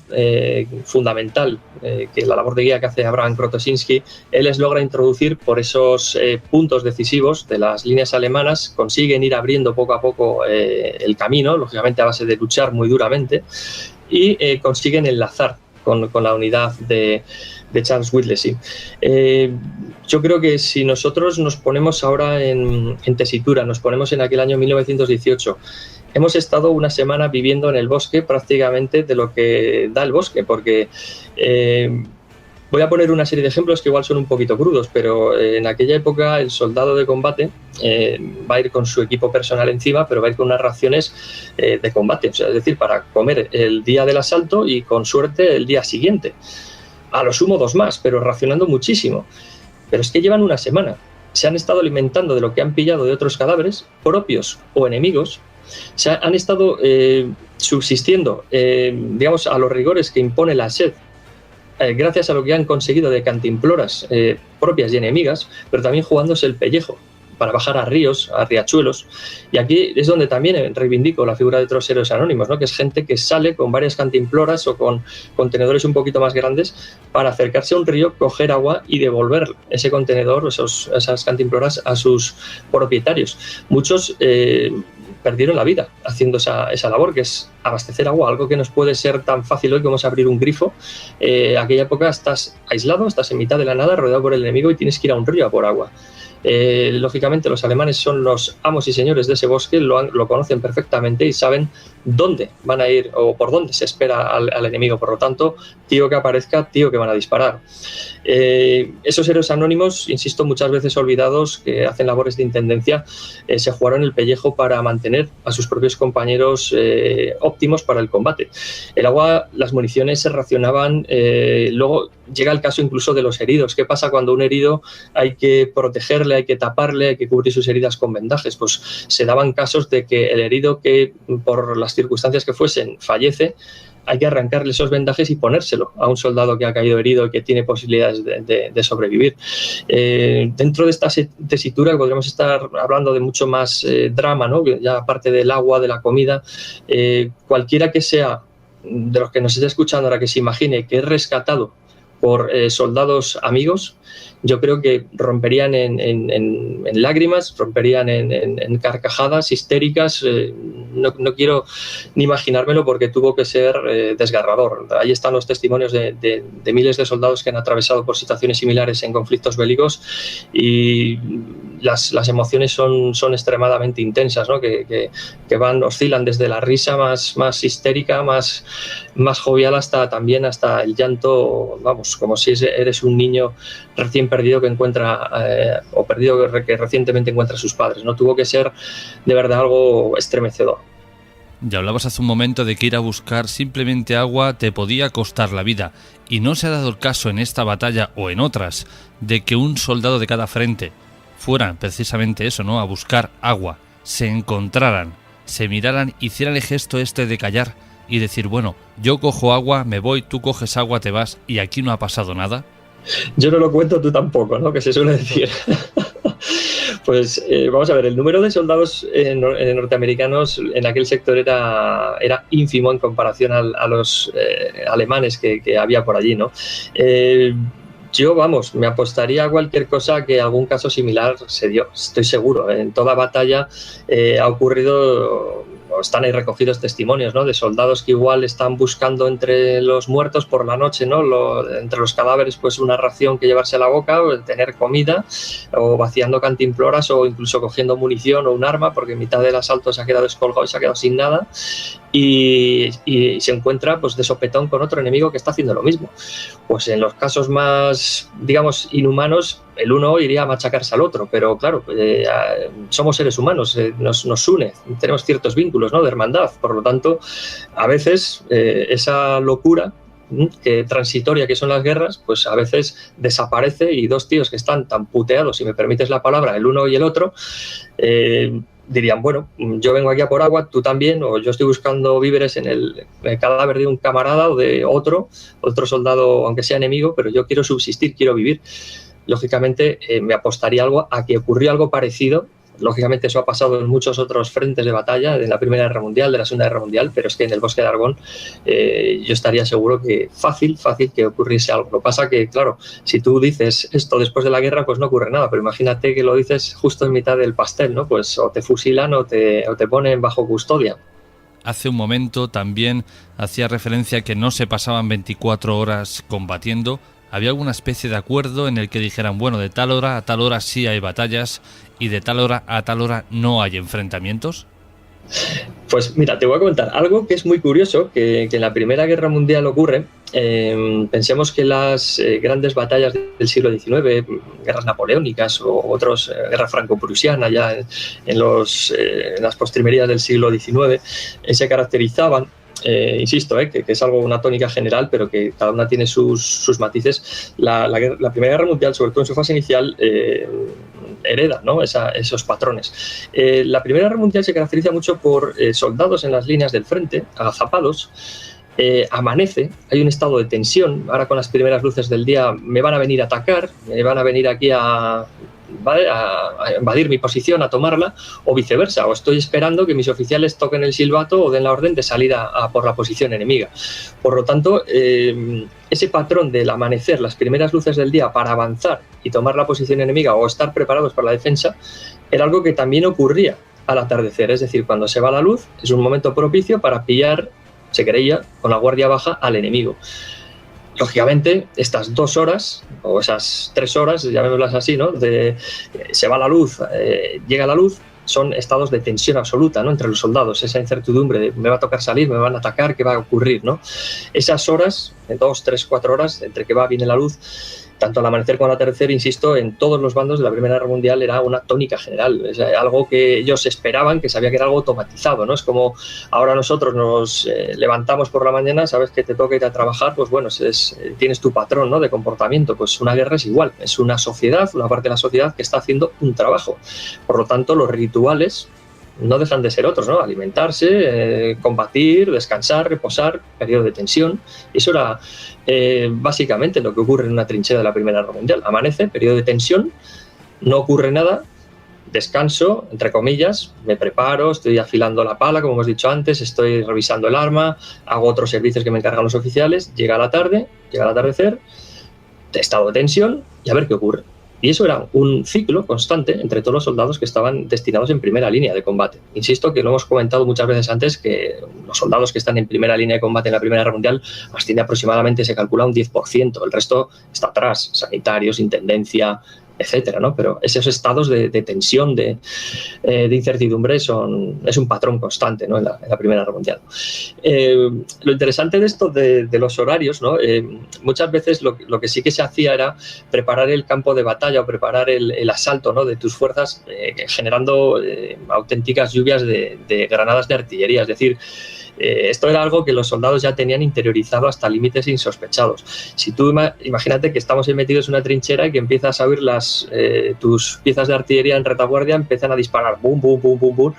fundamental, que la labor de guía que hace Abraham Krotoszynski, él les logra introducir por esos puntos decisivos de las líneas alemanas, consiguen ir abriendo poco a poco el camino, lógicamente a base de luchar muy duramente, y consiguen enlazar con la unidad de Charles Whittlesey. Yo creo que si nosotros nos ponemos ahora en tesitura, nos ponemos en aquel año 1918, hemos estado una semana viviendo en el bosque prácticamente de lo que da el bosque, porque voy a poner una serie de ejemplos que igual son un poquito crudos, pero en aquella época el soldado de combate va a ir con su equipo personal encima, pero va a ir con unas raciones de combate, o sea, es decir, para comer el día del asalto y con suerte el día siguiente. A lo sumo 2 más, pero racionando muchísimo. Pero es que llevan una semana. Se han estado alimentando de lo que han pillado de otros cadáveres, propios o enemigos. Han estado subsistiendo, digamos, a los rigores que impone la sed, gracias a lo que han conseguido de cantimploras propias y enemigas, pero también jugándose el pellejo para bajar a ríos, a riachuelos. Y aquí es donde también reivindico la figura de otros héroes anónimos, ¿no? Que es gente que sale con varias cantimploras o con contenedores un poquito más grandes para acercarse a un río, coger agua y devolver ese contenedor, esas cantimploras a sus propietarios. Muchos perdieron la vida haciendo esa labor, que es abastecer agua, algo que nos puede ser tan fácil hoy como es abrir un grifo. Aquella época estás aislado, estás en mitad de la nada, rodeado por el enemigo y tienes que ir a un río a por agua. Lógicamente los alemanes son los amos y señores de ese bosque, lo conocen perfectamente y saben dónde van a ir o por dónde se espera al enemigo. Por lo tanto, tío que aparezca, tío que van a disparar. Esos héroes anónimos, insisto, muchas veces olvidados, que hacen labores de intendencia, se jugaron el pellejo para mantener a sus propios compañeros óptimos para el combate. El agua, las municiones se racionaban, luego llega el caso incluso de los heridos. ¿Qué pasa cuando un herido hay que protegerle, hay que taparle, hay que cubrir sus heridas con vendajes? Pues se daban casos de que el herido, que por las circunstancias que fuesen fallece, hay que arrancarle esos vendajes y ponérselo a un soldado que ha caído herido y que tiene posibilidades de sobrevivir. Dentro de esta tesitura podríamos estar hablando de mucho más drama, ¿no? Ya aparte del agua, de la comida, cualquiera que sea de los que nos esté escuchando ahora que se imagine que es rescatado por soldados amigos, yo creo que romperían en lágrimas, romperían en carcajadas histéricas. No quiero ni imaginármelo porque tuvo que ser desgarrador. Ahí están los testimonios de miles de soldados que han atravesado por situaciones similares en conflictos bélicos, y las emociones son extremadamente intensas, ¿no? que oscilan desde la risa más histérica, más jovial, hasta el llanto, vamos, como si eres un niño recién perdido que encuentra que recientemente encuentra a sus padres, ¿no? Tuvo que ser de verdad algo estremecedor. Ya hablabas hace un momento de que ir a buscar simplemente agua te podía costar la vida, y no se ha dado el caso en esta batalla o en otras de que un soldado de cada frente fuera precisamente eso, ¿no? A buscar agua, se encontraran, se miraran, hicieran el gesto de callar y decir, bueno, yo cojo agua, me voy, tú coges agua, te vas, y aquí no ha pasado nada. Yo no lo cuento, tú tampoco, ¿no? Que se suele decir. Pues vamos a ver, el número de soldados norteamericanos en aquel sector era ínfimo en comparación a los alemanes que había por allí, ¿no? Yo, me apostaría a cualquier cosa que algún caso similar se dio, estoy seguro. En toda batalla ha ocurrido, están ahí recogidos testimonios, ¿no? De soldados que igual están buscando entre los muertos por la noche, ¿no? Entre los cadáveres, pues una ración que llevarse a la boca, o tener comida, o vaciando cantimploras, o incluso cogiendo munición o un arma, porque en mitad del asalto se ha quedado descolgado y se ha quedado sin nada. Y se encuentra pues de sopetón con otro enemigo que está haciendo lo mismo. Pues en los casos más, digamos, inhumanos, el uno iría a machacarse al otro, pero claro, somos seres humanos, nos une, tenemos ciertos vínculos, ¿no? De hermandad. Por lo tanto, a veces esa locura transitoria que son las guerras, pues a veces desaparece, y dos tíos que están tan puteados, si me permites la palabra, el uno y el otro, dirían, bueno, yo vengo aquí a por agua, tú también, o yo estoy buscando víveres en el cadáver de un camarada o de otro soldado, aunque sea enemigo, pero yo quiero subsistir, quiero vivir. Lógicamente me apostaría algo a que ocurrió algo parecido. Lógicamente eso ha pasado en muchos otros frentes de batalla, de la Primera Guerra Mundial, de la Segunda Guerra Mundial, pero es que en el Bosque de Argonne yo estaría seguro que fácil que ocurriese algo. Lo que pasa que, claro, si tú dices esto después de la guerra, pues no ocurre nada, pero imagínate que lo dices justo en mitad del pastel, ¿no? Pues o te fusilan o te ponen bajo custodia. Hace un momento también hacía referencia a que no se pasaban 24 horas combatiendo. ¿Había alguna especie de acuerdo en el que dijeran, bueno, de tal hora a tal hora sí hay batallas y de tal hora a tal hora no hay enfrentamientos? Pues mira, te voy a comentar algo que es muy curioso, que en la Primera Guerra Mundial ocurre. Pensemos que las grandes batallas del siglo XIX, guerras napoleónicas o otras, guerra franco-prusiana ya en las postrimerías del siglo XIX, se caracterizaban, insisto, que es algo, una tónica general, pero que cada una tiene sus matices. La Primera Guerra Mundial, sobre todo en su fase inicial, hereda, ¿no? esos patrones. La Primera Guerra Mundial se caracteriza mucho por soldados en las líneas del frente, agazapados. Amanece, hay un estado de tensión. Ahora, con las primeras luces del día, me van a venir a atacar, me van a venir aquí a invadir mi posición, a tomarla, o viceversa, o estoy esperando que mis oficiales toquen el silbato o den la orden de salir a por la posición enemiga. Por lo tanto, ese patrón del amanecer, las primeras luces del día, para avanzar y tomar la posición enemiga o estar preparados para la defensa, era algo que también ocurría al atardecer. Es decir, cuando se va la luz, es un momento propicio para pillar, se creía, con la guardia baja al enemigo. Lógicamente, estas 2 horas, o esas 3 horas, llamémoslas así, ¿no? Se va la luz, llega la luz, son estados de tensión absoluta, ¿no? Entre los soldados, esa incertidumbre de me va a tocar salir, me van a atacar, ¿qué va a ocurrir, ¿no? Esas horas, 2, 3, 4 horas, entre que viene la luz, tanto al amanecer como al atardecer, insisto, en todos los bandos de la Primera Guerra Mundial era una tónica general. Es algo que ellos esperaban, que sabía que era algo automatizado, ¿no? Es como ahora nosotros nos levantamos por la mañana, sabes que te toca ir a trabajar, pues bueno, tienes tu patrón, ¿no? de comportamiento. Pues una guerra es igual, es una sociedad, una parte de la sociedad que está haciendo un trabajo. Por lo tanto, los rituales no dejan de ser otros, ¿no? Alimentarse, combatir, descansar, reposar, periodo de tensión. Eso era básicamente lo que ocurre en una trinchera de la Primera Guerra Mundial. Amanece, periodo de tensión, no ocurre nada, descanso, entre comillas, me preparo, estoy afilando la pala, como hemos dicho antes, estoy revisando el arma, hago otros servicios que me encargan los oficiales, llega la tarde, llega el atardecer, estado de tensión y a ver qué ocurre. Y eso era un ciclo constante entre todos los soldados que estaban destinados en primera línea de combate. Insisto que lo hemos comentado muchas veces antes, que los soldados que están en primera línea de combate en la Primera Guerra Mundial asciende aproximadamente, se calcula, un 10%. El resto está atrás, sanitarios, intendencia, etcétera, ¿no? Pero esos estados de tensión, de incertidumbre, es un patrón constante, ¿no? en la Primera Guerra Mundial. Lo interesante de esto de los horarios, ¿no? Muchas veces lo que sí que se hacía era preparar el campo de batalla o preparar el asalto, ¿no? de tus fuerzas, generando auténticas lluvias de granadas de artillería. Es decir, esto era algo que los soldados ya tenían interiorizado hasta límites insospechados. Si tú imagínate que estamos metidos en una trinchera y que empiezas a oír tus piezas de artillería en retaguardia, empiezan a disparar, bum, bum, bum, bum, bum,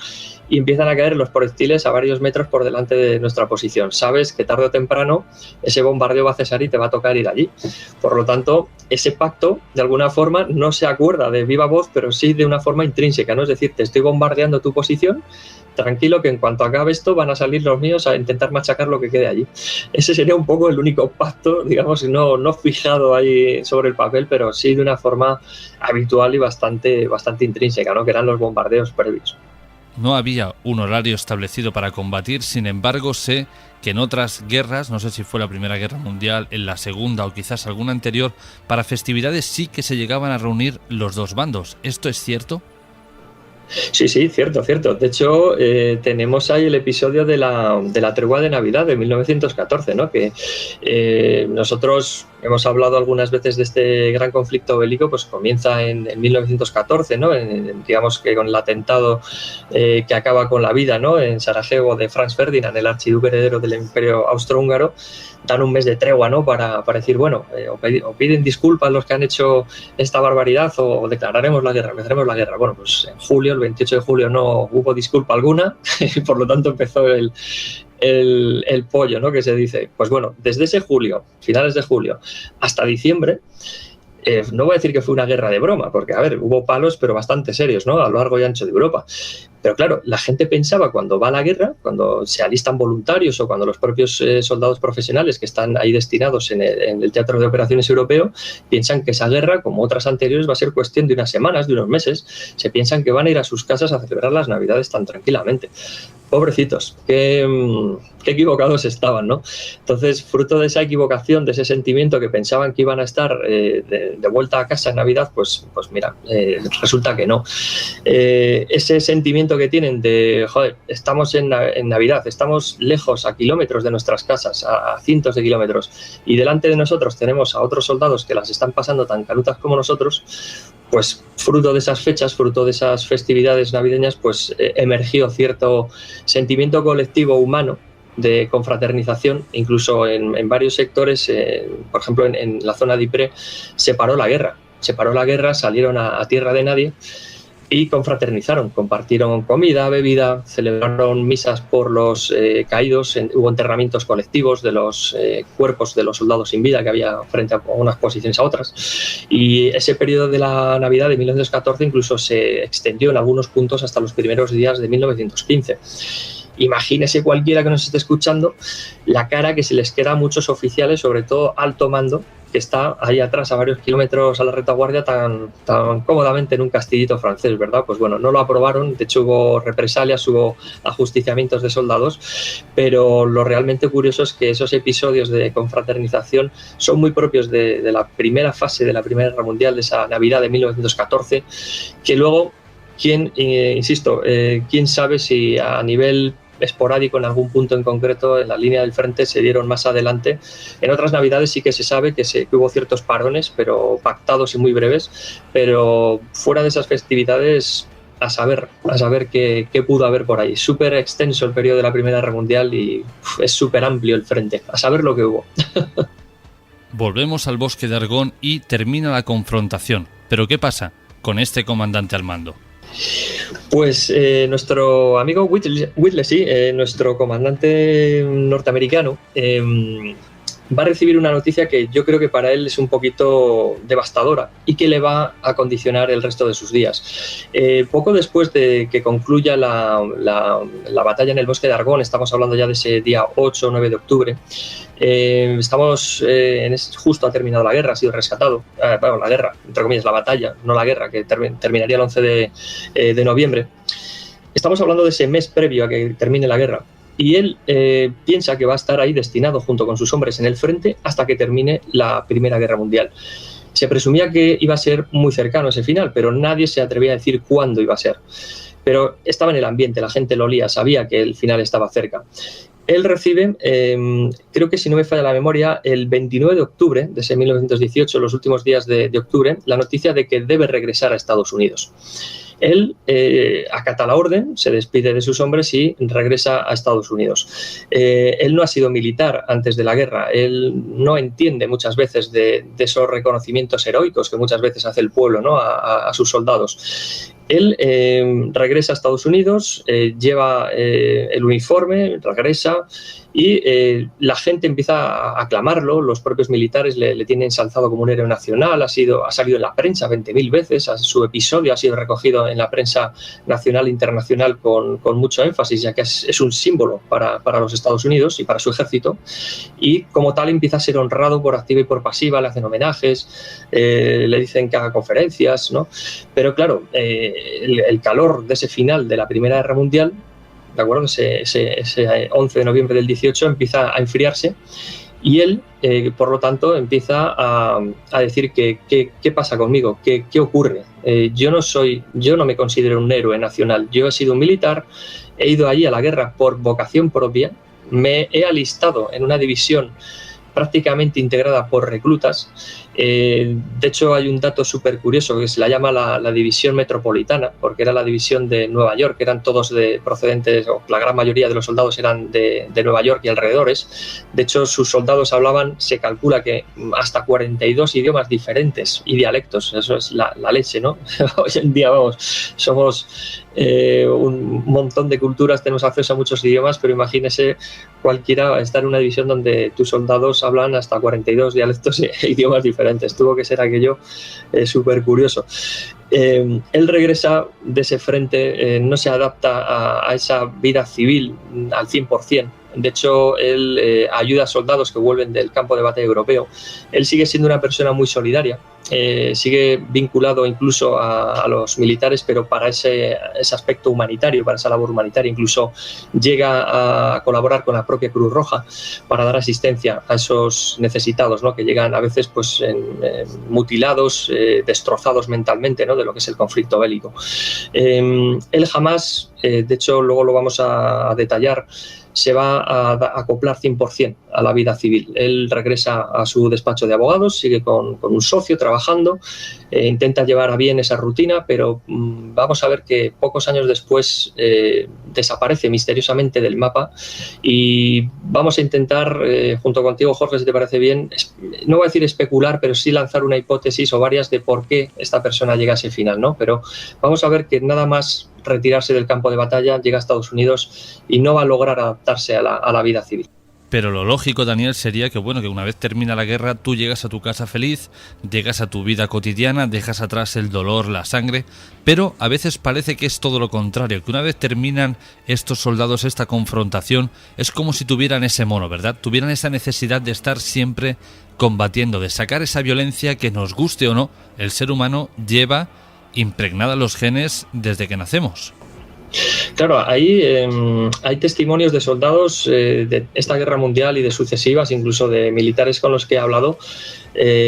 y empiezan a caer los proyectiles a varios metros por delante de nuestra posición. Sabes que tarde o temprano ese bombardeo va a cesar y te va a tocar ir allí. Por lo tanto, ese pacto, de alguna forma, no se acuerda de viva voz, pero sí de una forma intrínseca, ¿no? Es decir, te estoy bombardeando tu posición, tranquilo que en cuanto acabe esto van a salir los míos a intentar machacar lo que quede allí. Ese sería un poco el único pacto, digamos, no fijado ahí sobre el papel, pero sí de una forma habitual y bastante intrínseca, ¿no? Que eran los bombardeos previos. No había un horario establecido para combatir, sin embargo sé que en otras guerras, no sé si fue la Primera Guerra Mundial, en la Segunda o quizás alguna anterior, para festividades sí que se llegaban a reunir los dos bandos. ¿Esto es cierto? Sí, cierto. De hecho, tenemos ahí el episodio de la tregua de Navidad de 1914, ¿no? Que nosotros hemos hablado algunas veces de este gran conflicto bélico, pues comienza en 1914, ¿no? Digamos que con el atentado que acaba con la vida, ¿no? en Sarajevo de Franz Ferdinand, el archiduque heredero del Imperio Austrohúngaro. Dan un mes de tregua, ¿no? para decir, bueno, o piden disculpas los que han hecho esta barbaridad o declararemos la guerra, empezaremos la guerra. Bueno, pues en julio el 28 de julio no hubo disculpa alguna y por lo tanto empezó el pollo, ¿no? Que se dice. Pues bueno, desde ese julio, finales de julio, hasta diciembre, no voy a decir que fue una guerra de broma, porque, a ver, hubo palos, pero bastante serios, ¿no? A lo largo y ancho de Europa. Pero claro, la gente pensaba cuando va a la guerra, cuando se alistan voluntarios o cuando los propios soldados profesionales que están ahí destinados en el teatro de operaciones europeo, piensan que esa guerra, como otras anteriores, va a ser cuestión de unas semanas, de unos meses. Se piensan que van a ir a sus casas a celebrar las Navidades tan tranquilamente. Pobrecitos, qué equivocados estaban, ¿no? Entonces, fruto de esa equivocación, de ese sentimiento que pensaban que iban a estar de vuelta a casa en Navidad, pues mira, resulta que no. Ese sentimiento que tienen de, joder, estamos en Navidad, estamos lejos, a kilómetros de nuestras casas, a cientos de kilómetros, y delante de nosotros tenemos a otros soldados que las están pasando tan canutas como nosotros, pues fruto de esas fechas, fruto de esas festividades navideñas, pues emergió cierto sentimiento colectivo humano de confraternización. Incluso en varios sectores, por ejemplo en la zona de Ypres, se paró la guerra, salieron a tierra de nadie y confraternizaron, compartieron comida, bebida, celebraron misas por los caídos, hubo enterramientos colectivos de los cuerpos de los soldados sin vida que había frente a unas posiciones a otras, y ese periodo de la Navidad de 1914 incluso se extendió en algunos puntos hasta los primeros días de 1915. Imagínese cualquiera que nos esté escuchando la cara que se les queda a muchos oficiales, sobre todo alto mando, que está ahí atrás a varios kilómetros a la retaguardia tan cómodamente en un castillito francés, ¿verdad? Pues bueno, no lo aprobaron, de hecho hubo represalias, hubo ajusticiamientos de soldados, pero lo realmente curioso es que esos episodios de confraternización son muy propios de la primera fase de la Primera Guerra Mundial, de esa Navidad de 1914, que luego, quién sabe si a nivel esporádico en algún punto en concreto en la línea del frente se dieron más adelante. En otras Navidades sí que se sabe que hubo ciertos parones, pero pactados y muy breves, pero fuera de esas festividades a saber qué pudo haber por ahí. Súper extenso el periodo de la Primera Guerra Mundial y es súper amplio el frente, a saber lo que hubo. Volvemos al bosque de Argonne y termina la confrontación. ¿Pero qué pasa con este comandante al mando? Pues nuestro amigo Whittlesey, nuestro comandante norteamericano, va a recibir una noticia que yo creo que para él es un poquito devastadora y que le va a condicionar el resto de sus días. Poco después de que concluya la batalla en el bosque de Argonne, estamos hablando ya de ese día 8 o 9 de octubre, justo ha terminado la guerra, ha sido rescatado, la guerra, entre comillas, la batalla, no la guerra, que terminaría el 11 de noviembre. Estamos hablando de ese mes previo a que termine la guerra. Y él piensa que va a estar ahí destinado junto con sus hombres en el frente hasta que termine la Primera Guerra Mundial. Se presumía que iba a ser muy cercano ese final, pero nadie se atrevía a decir cuándo iba a ser. Pero estaba en el ambiente, la gente lo olía, sabía que el final estaba cerca. Él recibe, creo que si no me falla la memoria, el 29 de octubre de ese 1918, los últimos días de octubre, la noticia de que debe regresar a Estados Unidos. Él acata la orden, se despide de sus hombres y regresa a Estados Unidos. Él no ha sido militar antes de la guerra, él no entiende muchas veces de esos reconocimientos heroicos que muchas veces hace el pueblo, ¿no? a sus soldados. Él regresa a Estados Unidos, lleva el uniforme, regresa y la gente empieza a aclamarlo, los propios militares le tienen ensalzado como un héroe nacional, ha salido en la prensa 20.000 veces, su episodio ha sido recogido en la prensa nacional e internacional con mucho énfasis, ya que es un símbolo para los Estados Unidos y para su ejército, y como tal empieza a ser honrado por activa y por pasiva, le hacen homenajes, le dicen que haga conferencias, ¿no? Pero claro, el calor de ese final de la Primera Guerra Mundial, ¿de acuerdo? Ese 11 de noviembre del 18 empieza a enfriarse y él, por lo tanto, empieza a decir ¿qué pasa conmigo? ¿Qué ocurre? Yo no me considero un héroe nacional, yo he sido un militar, he ido allí a la guerra por vocación propia, me he alistado en una división prácticamente integrada por reclutas. De hecho, hay un dato súper curioso que se la llama la división metropolitana, porque era la división de Nueva York, eran todos procedentes, o la gran mayoría de los soldados eran de Nueva York y alrededores. De hecho, sus soldados hablaban, se calcula que hasta 42 idiomas diferentes y dialectos. Eso es la leche, ¿no? Hoy en día, somos un montón de culturas, tenemos acceso a muchos idiomas, pero imagínese cualquiera estar en una división donde tus soldados hablan hasta 42 dialectos e idiomas diferentes. Tuvo que ser aquello súper curioso. Él regresa de ese frente, no se adapta a esa vida civil al 100%. De hecho, él ayuda a soldados que vuelven del campo de batalla europeo. Él sigue siendo una persona muy solidaria, sigue vinculado incluso a los militares, pero para ese aspecto humanitario, para esa labor humanitaria. Incluso llega a colaborar con la propia Cruz Roja para dar asistencia a esos necesitados, ¿no? Que llegan a veces pues, mutilados, destrozados mentalmente, ¿no? De lo que es el conflicto bélico. Él jamás, de hecho luego lo vamos a detallar, se va a acoplar 100% a la vida civil. Él regresa a su despacho de abogados, sigue con un socio trabajando, intenta llevar a bien esa rutina, pero vamos a ver que pocos años después desaparece misteriosamente del mapa y vamos a intentar, junto contigo, Jorge, si te parece bien, no voy a decir especular, pero sí lanzar una hipótesis o varias de por qué esta persona llega a ese final, ¿no? Pero vamos a ver que nada más retirarse del campo de batalla, llega a Estados Unidos y no va a lograr adaptarse a la vida civil. Pero lo lógico, Daniel, sería que bueno, que una vez termina la guerra, tú llegas a tu casa feliz, llegas a tu vida cotidiana, dejas atrás el dolor, la sangre, pero a veces parece que es todo lo contrario, que una vez terminan estos soldados esta confrontación, es como si tuvieran ese mono, ¿verdad? Tuvieran esa necesidad de estar siempre combatiendo, de sacar esa violencia que, nos guste o no, el ser humano lleva impregnada los genes desde que nacemos. Claro, ahí hay testimonios de soldados de esta guerra mundial y de sucesivas, incluso de militares con los que he hablado,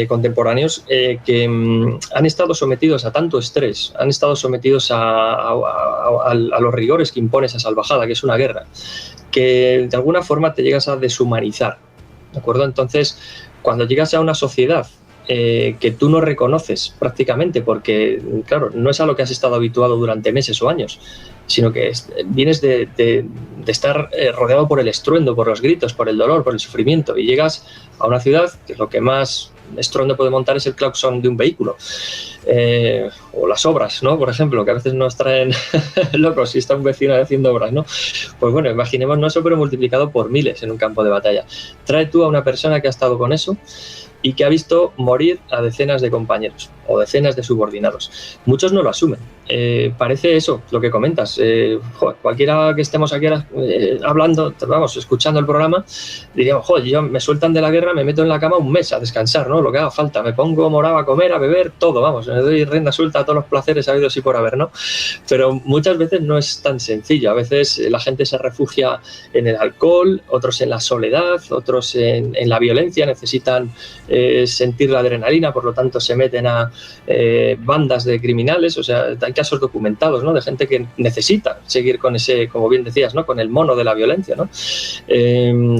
contemporáneos, que han estado sometidos a tanto estrés, han estado sometidos a los rigores que impone esa salvajada, que es una guerra, que de alguna forma te llegas a deshumanizar, ¿de acuerdo? Entonces, cuando llegas a una sociedad que tú no reconoces prácticamente, porque claro, no es a lo que has estado habituado durante meses o años, sino que vienes de estar rodeado por el estruendo, por los gritos, por el dolor, por el sufrimiento, y llegas a una ciudad que lo que más estruendo puede montar es el claxon de un vehículo, o las obras, ¿no? Por ejemplo, que a veces nos traen locos si está un vecino haciendo obras, ¿no? Pues bueno, imaginémonos eso, pero multiplicado por miles en un campo de batalla. Trae tú a una persona que ha estado con eso y que ha visto morir a decenas de compañeros o decenas de subordinados. Muchos no lo asumen. Parece eso, lo que comentas. Cualquiera que estemos aquí hablando, vamos, escuchando el programa, diríamos, joder, yo me sueltan de la guerra, me meto en la cama un mes a descansar, ¿no? Lo que haga falta, me pongo morado a comer, a beber, todo, vamos, me doy rienda suelta a todos los placeres habidos y por haber, ¿no? Pero muchas veces no es tan sencillo. A veces la gente se refugia en el alcohol, otros en la soledad, otros en la violencia, necesitan sentir la adrenalina, por lo tanto se meten a bandas de criminales. O sea, hay casos documentados, ¿no? De gente que necesita seguir con ese, como bien decías, ¿no? Con el mono de la violencia, ¿no?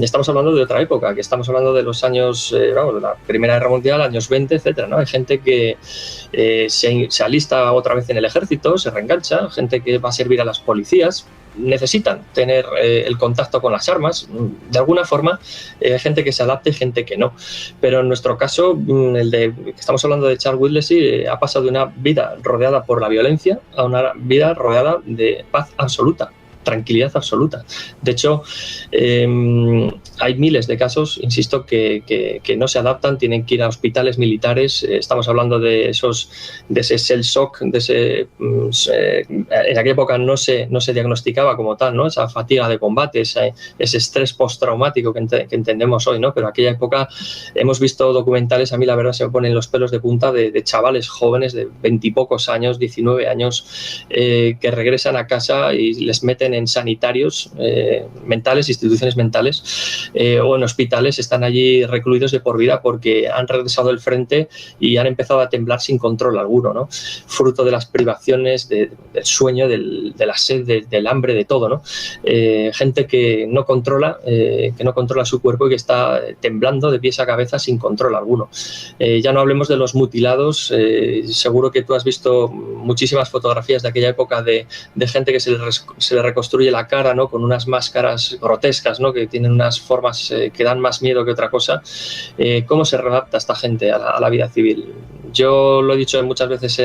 Estamos hablando de otra época, que estamos hablando de los años, vamos, de la Primera Guerra Mundial, años 20, etcétera, ¿no? Hay gente que se alista otra vez en el ejército, se reengancha, gente que va a servir a las policías, necesitan tener el contacto con las armas. De alguna forma, hay gente que se adapte y gente que no. Pero en nuestro caso, estamos hablando de Charles Whittlesey, ha pasado de una vida rodeada por la violencia a una vida rodeada de paz absoluta, tranquilidad absoluta. De hecho, hay miles de casos, insisto, que no se adaptan, tienen que ir a hospitales militares. Estamos hablando de ese shell shock, en aquella época no se diagnosticaba como tal, ¿no? Esa fatiga de combate, ese estrés postraumático que entendemos hoy, ¿no? Pero en aquella época hemos visto documentales, a mí la verdad se me ponen los pelos de punta, de chavales jóvenes de 20 y pocos años, 19 años, que regresan a casa y les meten en sanitarios mentales, instituciones mentales, o en hospitales, están allí recluidos de por vida porque han regresado del frente y han empezado a temblar sin control alguno, ¿no? Fruto de las privaciones, del sueño, de la sed, del hambre, de todo, ¿no? Gente que no controla su cuerpo y que está temblando de pies a cabeza sin control alguno. Ya no hablemos de los mutilados. Seguro que tú has visto muchísimas fotografías de aquella época de gente que se le reconstruye la cara, ¿no? Con unas máscaras grotescas, ¿no? Que tienen unas formas que dan más miedo que otra cosa. ¿Cómo se readapta esta gente a la vida civil? Yo lo he dicho muchas veces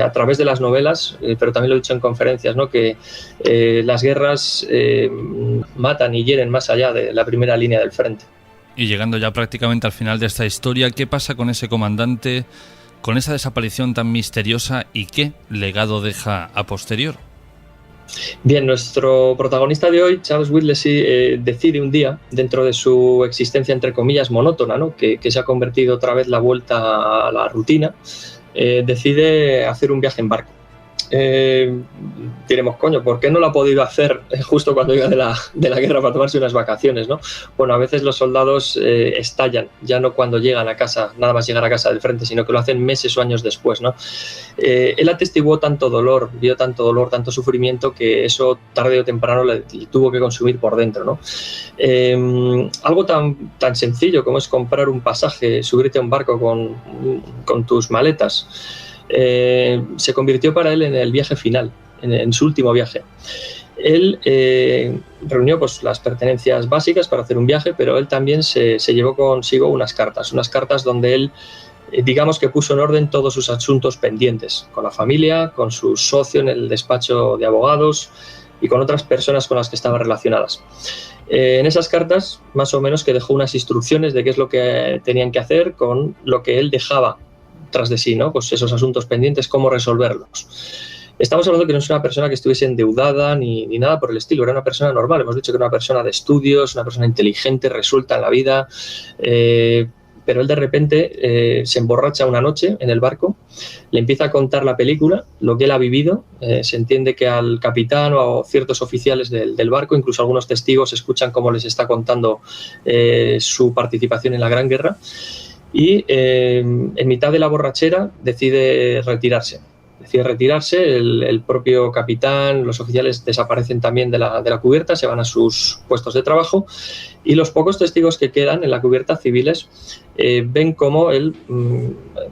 a través de las novelas, pero también lo he dicho en conferencias, ¿no? Que las guerras matan y hieren más allá de la primera línea del frente. Y llegando ya prácticamente al final de esta historia, ¿qué pasa con ese comandante, con esa desaparición tan misteriosa y qué legado deja a posterior? Bien, nuestro protagonista de hoy, Charles Whittlesey, decide un día, dentro de su existencia entre comillas monótona, ¿no? que se ha convertido otra vez la vuelta a la rutina, decide hacer un viaje en barco. Diremos, coño, ¿por qué no lo ha podido hacer justo cuando iba de la guerra para tomarse unas vacaciones, ¿no? Bueno, a veces los soldados estallan, ya no cuando llegan a casa, nada más llegar a casa del frente, sino que lo hacen meses o años después, ¿no? Él atestiguó tanto dolor, vio tanto dolor, tanto sufrimiento, que eso tarde o temprano le tuvo que consumir por dentro, ¿no? Algo tan sencillo como es comprar un pasaje, subirte a un barco con tus maletas, se convirtió para él en el viaje final, en su último viaje. Él reunió pues, las pertenencias básicas para hacer un viaje, pero él también se llevó consigo unas cartas donde él, digamos que puso en orden todos sus asuntos pendientes, con la familia, con su socio en el despacho de abogados y con otras personas con las que estaban relacionadas. En esas cartas, más o menos, que dejó unas instrucciones de qué es lo que tenían que hacer con lo que él dejaba tras de sí, ¿no? Pues esos asuntos pendientes, cómo resolverlos. Estamos hablando que no es una persona que estuviese endeudada ni nada por el estilo, era una persona normal. Hemos dicho que era una persona de estudios, una persona inteligente, resuelta en la vida, pero él de repente se emborracha una noche en el barco, le empieza a contar la película, lo que él ha vivido. Se entiende que al capitán o a ciertos oficiales del barco, incluso algunos testigos, escuchan cómo les está contando su participación en la Gran Guerra. Y en mitad de la borrachera decide retirarse. El propio capitán, los oficiales desaparecen también de la cubierta, se van a sus puestos de trabajo, y los pocos testigos que quedan en la cubierta, civiles, ven cómo él,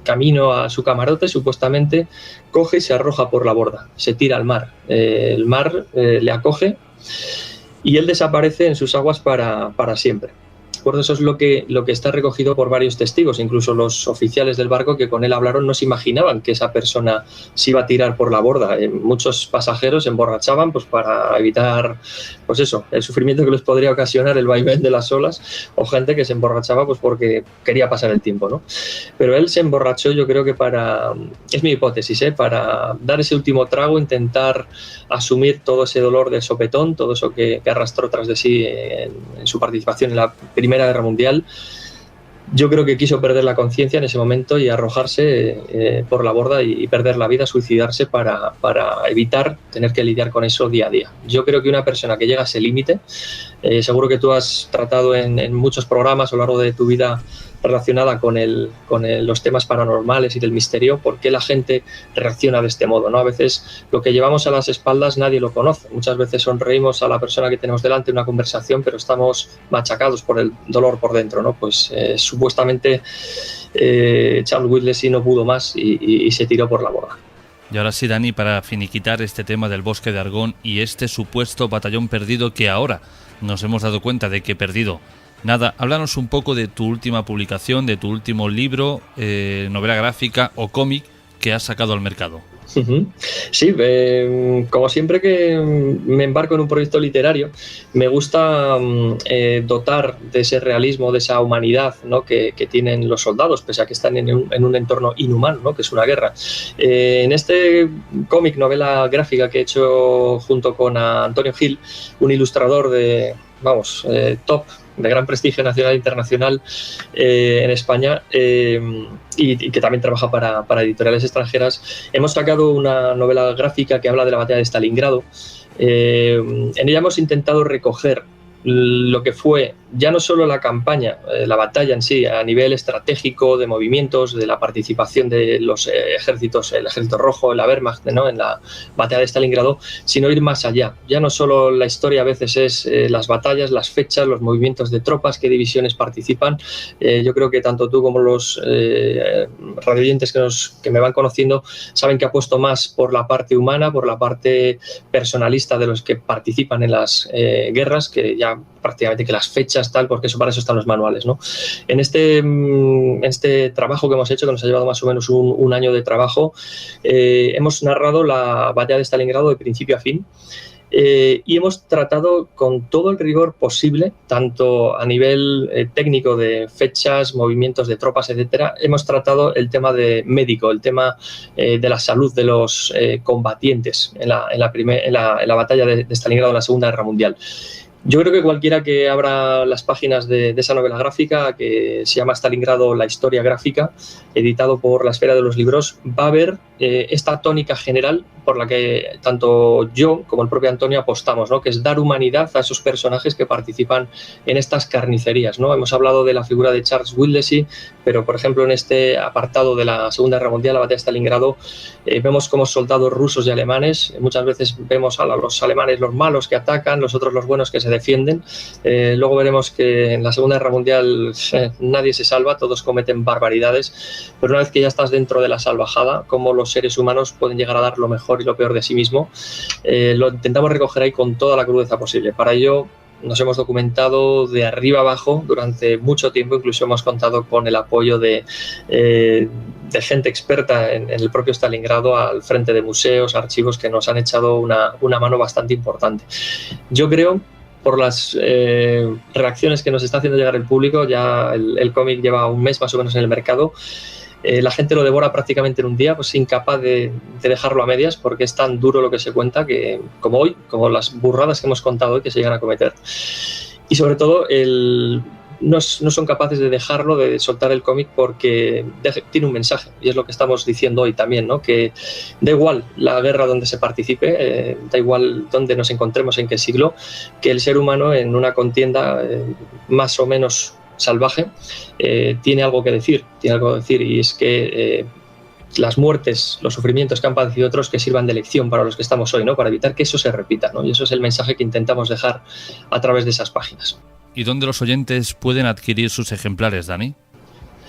camino a su camarote, supuestamente coge y se arroja por la borda, se tira al mar. El mar le acoge y él desaparece en sus aguas para siempre. Por eso es lo que está recogido por varios testigos, incluso los oficiales del barco que con él hablaron no se imaginaban que esa persona se iba a tirar por la borda. Muchos pasajeros se emborrachaban pues para evitar pues eso, el sufrimiento que les podría ocasionar el vaivén de las olas, o gente que se emborrachaba pues porque quería pasar el tiempo, ¿no? Pero él se emborrachó, yo creo que es mi hipótesis, para dar ese último trago, intentar asumir todo ese dolor de sopetón, todo eso que arrastró tras de sí en su participación en la Primera Guerra Mundial. Yo creo que quiso perder la conciencia en ese momento y arrojarse por la borda y perder la vida, suicidarse para evitar tener que lidiar con eso día a día. Yo creo que una persona que llega a ese límite, seguro que tú has tratado en muchos programas a lo largo de tu vida relacionada con los temas paranormales y del misterio, por qué la gente reacciona de este modo, ¿no? A veces lo que llevamos a las espaldas nadie lo conoce. Muchas veces sonreímos a la persona que tenemos delante en una conversación, pero estamos machacados por el dolor por dentro, ¿no? Pues supuestamente Charles Whittlesey no pudo más y se tiró por la borda. Y ahora sí, Dani, para finiquitar este tema del bosque de Argón y este supuesto batallón perdido que ahora nos hemos dado cuenta de que perdido. Nada, háblanos un poco de tu última publicación, de tu último libro, novela gráfica o cómic que has sacado al mercado. Sí, como siempre que me embarco en un proyecto literario, me gusta dotar de ese realismo, de esa humanidad, ¿no? que tienen los soldados, pese a que están en un entorno inhumano, ¿no? Que es una guerra. En este cómic, novela gráfica que he hecho junto con Antonio Gil, un ilustrador top, de gran prestigio nacional e internacional en España, y que también trabaja para editoriales extranjeras, hemos sacado una novela gráfica que habla de la batalla de Stalingrado. En ella hemos intentado recoger lo que fue ya no solo la campaña, la batalla en sí, a nivel estratégico, de movimientos, de la participación de los ejércitos, el ejército rojo, la Wehrmacht, ¿no?, en la batalla de Stalingrado, sino ir más allá. Ya no solo la historia a veces es las batallas, las fechas, los movimientos de tropas, qué divisiones participan. Yo creo que tanto tú como los radioyentes que me van conociendo saben que apuesto más por la parte humana, por la parte personalista de los que participan en las guerras, que ya prácticamente que las fechas, tal, porque para eso están los manuales, ¿no? En este trabajo que hemos hecho, que nos ha llevado más o menos un año de trabajo, hemos narrado la batalla de Stalingrado de principio a fin. Y hemos tratado con todo el rigor posible, tanto a nivel técnico de fechas, movimientos de tropas, etcétera. Hemos tratado el tema de médico, el tema de la salud de los combatientes en la batalla de Stalingrado en la Segunda Guerra Mundial. Yo creo que cualquiera que abra las páginas de esa novela gráfica, que se llama Stalingrado, la historia gráfica, editado por La Esfera de los Libros, va a ver esta tónica general por la que tanto yo como el propio Antonio apostamos, ¿no?, que es dar humanidad a esos personajes que participan en estas carnicerías, ¿no? Hemos hablado de la figura de Charles Wellesley, pero por ejemplo en este apartado de la Segunda Guerra Mundial, la batalla de Stalingrado, vemos como soldados rusos y alemanes, muchas veces vemos a los alemanes los malos que atacan, los otros los buenos que se defienden. Luego veremos que en la Segunda Guerra Mundial nadie se salva, todos cometen barbaridades, pero una vez que ya estás dentro de la salvajada, cómo los seres humanos pueden llegar a dar lo mejor y lo peor de sí mismo, lo intentamos recoger ahí con toda la crudeza posible. Para ello nos hemos documentado de arriba abajo durante mucho tiempo, incluso hemos contado con el apoyo de gente experta en el propio Stalingrado al frente de museos, archivos, que nos han echado una mano bastante importante. Yo creo, por las reacciones que nos está haciendo llegar el público, ya el cómic lleva un mes más o menos en el mercado, la gente lo devora prácticamente en un día, pues incapaz de dejarlo a medias, porque es tan duro lo que se cuenta, que como hoy, como las burradas que hemos contado hoy que se llegan a cometer. Y sobre todo no son capaces de dejarlo, de soltar el cómic, porque tiene un mensaje, y es lo que estamos diciendo hoy también, ¿no?, que da igual la guerra donde se participe, da igual donde nos encontremos, en qué siglo, que el ser humano en una contienda más o menos salvaje tiene algo que decir, y es que las muertes, los sufrimientos que han padecido otros, que sirvan de lección para los que estamos hoy, ¿no?, para evitar que eso se repita, ¿no? Y eso es el mensaje que intentamos dejar a través de esas páginas. ¿Y dónde los oyentes pueden adquirir sus ejemplares, Dani?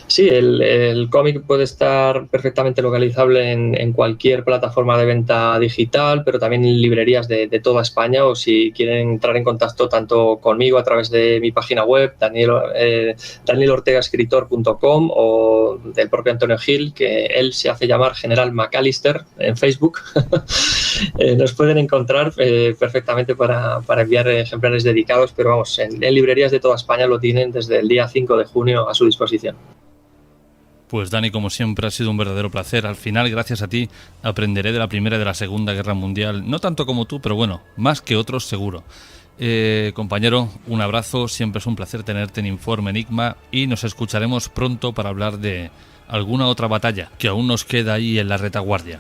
Sí, el cómic puede estar perfectamente localizable en cualquier plataforma de venta digital, pero también en librerías de toda España, o si quieren entrar en contacto tanto conmigo a través de mi página web, danielortegaescritor.com, o del propio Antonio Gil, que él se hace llamar General McAllister en Facebook. Nos pueden encontrar perfectamente para enviar ejemplares dedicados, pero vamos, en librerías de toda España lo tienen desde el día 5 de junio a su disposición. Pues Dani, como siempre, ha sido un verdadero placer. Al final, gracias a ti, aprenderé de la Primera y de la Segunda Guerra Mundial. No tanto como tú, pero bueno, más que otros seguro. Compañero, un abrazo. Siempre es un placer tenerte en Informe Enigma, y nos escucharemos pronto para hablar de alguna otra batalla que aún nos queda ahí en la retaguardia.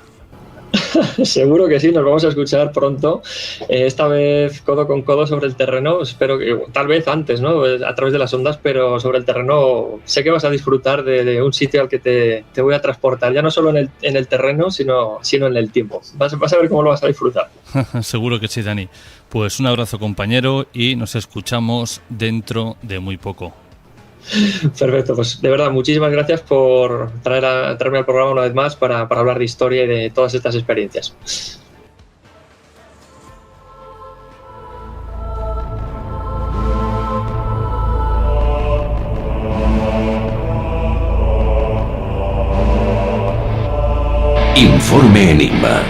Seguro que sí, nos vamos a escuchar pronto, esta vez codo con codo sobre el terreno. Espero que tal vez antes, ¿no?, a través de las ondas, pero sobre el terreno. Sé que vas a disfrutar de un sitio al que te voy a transportar, ya no solo en el terreno, sino en el tiempo. Vas a ver cómo lo vas a disfrutar. Seguro que sí, Dani. Pues un abrazo, compañero, y nos escuchamos dentro de muy poco. Perfecto, pues de verdad, muchísimas gracias por traerme al programa una vez más para hablar de historia y de todas estas experiencias. Informe Enigma.